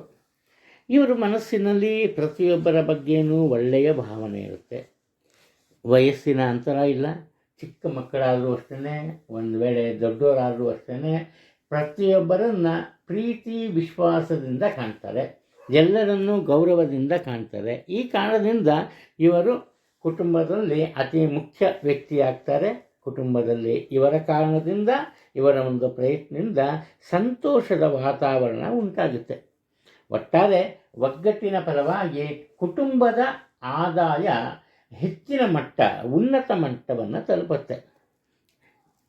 ಇವರು ಮನಸ್ಸಿನಲ್ಲಿ ಪ್ರತಿಯೊಬ್ಬರ ಬಗ್ಗೆಯೂ ಒಳ್ಳೆಯ ಭಾವನೆ ಇರುತ್ತೆ. ವಯಸ್ಸಿನ ಅಂತರ ಇಲ್ಲ. ಚಿಕ್ಕ ಮಕ್ಕಳಾದರೂ ಅಷ್ಟೇ, ಒಂದು ವೇಳೆ ದೊಡ್ಡವರಾದರೂ ಅಷ್ಟೇ, ಪ್ರತಿಯೊಬ್ಬರನ್ನು ಪ್ರೀತಿ ವಿಶ್ವಾಸದಿಂದ ಕಾಣ್ತಾರೆ. ಎಲ್ಲರನ್ನೂ ಗೌರವದಿಂದ ಕಾಣ್ತಾರೆ. ಈ ಕಾರಣದಿಂದ ಇವರು ಕುಟುಂಬದಲ್ಲಿ ಅತಿ ಮುಖ್ಯ ವ್ಯಕ್ತಿಯಾಗ್ತಾರೆ. ಕುಟುಂಬದಲ್ಲಿ ಇವರ ಕಾರಣದಿಂದ, ಇವರ ಒಂದು ಪ್ರಯತ್ನದಿಂದ ಸಂತೋಷದ ವಾತಾವರಣ ಉಂಟಾಗುತ್ತೆ. ಒಟ್ಟಾರೆ ಒಗ್ಗಟ್ಟಿನ ಫಲವಾಗಿ ಕುಟುಂಬದ ಆದಾಯ ಹೆಚ್ಚಿನ ಉನ್ನತ ಮಟ್ಟವನ್ನು ತಲುಪುತ್ತೆ.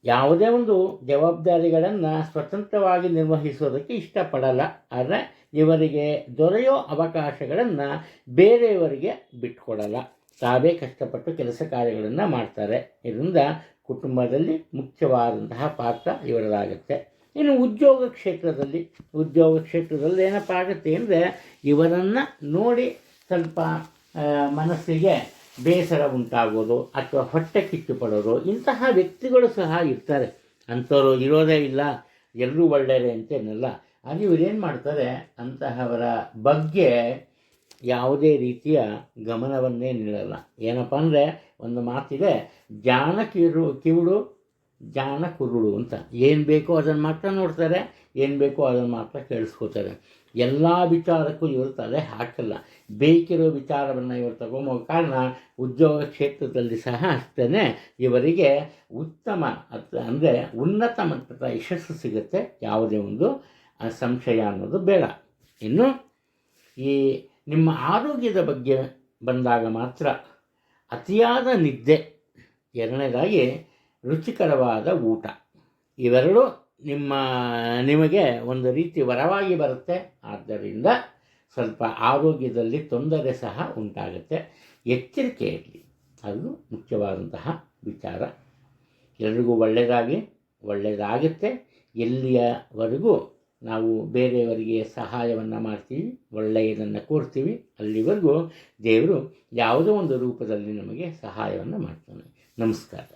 ಯಾವುದೇ ಒಂದು ಜವಾಬ್ದಾರಿಗಳನ್ನು ಸ್ವತಂತ್ರವಾಗಿ ನಿರ್ವಹಿಸೋದಕ್ಕೆ ಇಷ್ಟಪಡಲ್ಲ. ಆದರೆ ಇವರಿಗೆ ದೊರೆಯೋ ಅವಕಾಶಗಳನ್ನು ಬೇರೆಯವರಿಗೆ ಬಿಟ್ಕೊಡಲ್ಲ. ತಾವೇ ಕಷ್ಟಪಟ್ಟು ಕೆಲಸ ಕಾರ್ಯಗಳನ್ನು ಮಾಡ್ತಾರೆ. ಇದರಿಂದ ಕುಟುಂಬದಲ್ಲಿ ಮುಖ್ಯವಾದಂತಹ ಪಾತ್ರ ಇವರದಾಗುತ್ತೆ. ಇನ್ನು ಉದ್ಯೋಗ ಕ್ಷೇತ್ರದಲ್ಲಿ ಏನಪ್ಪ ಆಗುತ್ತೆ ಅಂದರೆ, ಇವರನ್ನು ನೋಡಿ ಸ್ವಲ್ಪ ಮನಸ್ಸಿಗೆ ಬೇಸರ ಉಂಟಾಗೋದು ಅಥವಾ ಹೊಟ್ಟೆ ಕಿಚ್ಚು ಪಡೋದು, ಇಂತಹ ವ್ಯಕ್ತಿಗಳು ಸಹ ಇರ್ತಾರೆ. ಅಂಥವರು ಇರೋದೇ ಇಲ್ಲ, ಎಲ್ಲರೂ ಒಳ್ಳೆಯದೇ ಅಂತೇನಲ್ಲ. ಅದು ಇವರೇನು ಮಾಡ್ತಾರೆ, ಅಂತಹವರ ಬಗ್ಗೆ ಯಾವುದೇ ರೀತಿಯ ಗಮನವನ್ನೇ ನೀಡಲ್ಲ. ಏನಪ್ಪ ಅಂದರೆ, ಒಂದು ಮಾತಿದೆ, ಜಾಣ ಕಿವುಡು ಜಾಣ ಕುರುಡು ಅಂತ. ಏನು ಬೇಕೋ ಅದನ್ನು ಮಾತ್ರ ನೋಡ್ತಾರೆ, ಏನು ಬೇಕೋ ಅದನ್ನು ಮಾತ್ರ ಕೇಳಿಸ್ಕೋತಾರೆ. ಎಲ್ಲ ವಿಚಾರಕ್ಕೂ ಇವರು ತಲೆ ಹಾಕಲ್ಲ. ಬೇಕಿರೋ ವಿಚಾರವನ್ನು ಇವರು ತಗೊಂಬೋ ಕಾರಣ ಉದ್ಯೋಗ ಕ್ಷೇತ್ರದಲ್ಲಿ ಸಹ ಅಷ್ಟೇ ಇವರಿಗೆ ಉತ್ತಮ ಅಂದರೆ ಉನ್ನತ ಮಟ್ಟದ ಯಶಸ್ಸು ಸಿಗುತ್ತೆ. ಯಾವುದೇ ಒಂದು ಸಂಶಯ ಅನ್ನೋದು ಬೇಡ. ಇನ್ನು ಈ ನಿಮ್ಮ ಆರೋಗ್ಯದ ಬಗ್ಗೆ ಬಂದಾಗ ಮಾತ್ರ ಅತಿಯಾದ ನಿದ್ದೆ, ಎರಡನೇದಾಗಿ ರುಚಿಕರವಾದ ಊಟ, ಇವೆರಡೂ ನಿಮಗೆ ಒಂದು ರೀತಿ ವರವಾಗಿ ಬರುತ್ತೆ. ಆದ್ದರಿಂದ ಸ್ವಲ್ಪ ಆರೋಗ್ಯದಲ್ಲಿ ತೊಂದರೆ ಸಹ ಉಂಟಾಗುತ್ತೆ. ಎಚ್ಚರಿಕೆ ಇರಲಿ, ಅದು ಮುಖ್ಯವಾದಂತಹ ವಿಚಾರ. ಎಲ್ರಿಗೂ ಒಳ್ಳೆಯದಾಗುತ್ತೆ. ಎಲ್ಲಿಯವರೆಗೂ ನಾವು ಬೇರೆಯವರಿಗೆ ಸಹಾಯವನ್ನು ಮಾಡ್ತೀವಿ, ಒಳ್ಳೆಯದನ್ನು ಕೋರ್ತೀವಿ, ಅಲ್ಲಿವರೆಗೂ ದೇವರು ಯಾವುದೋ ಒಂದು ರೂಪದಲ್ಲಿ ನಮಗೆ ಸಹಾಯವನ್ನು ಮಾಡ್ತಾನೆ. ನಮಸ್ಕಾರ.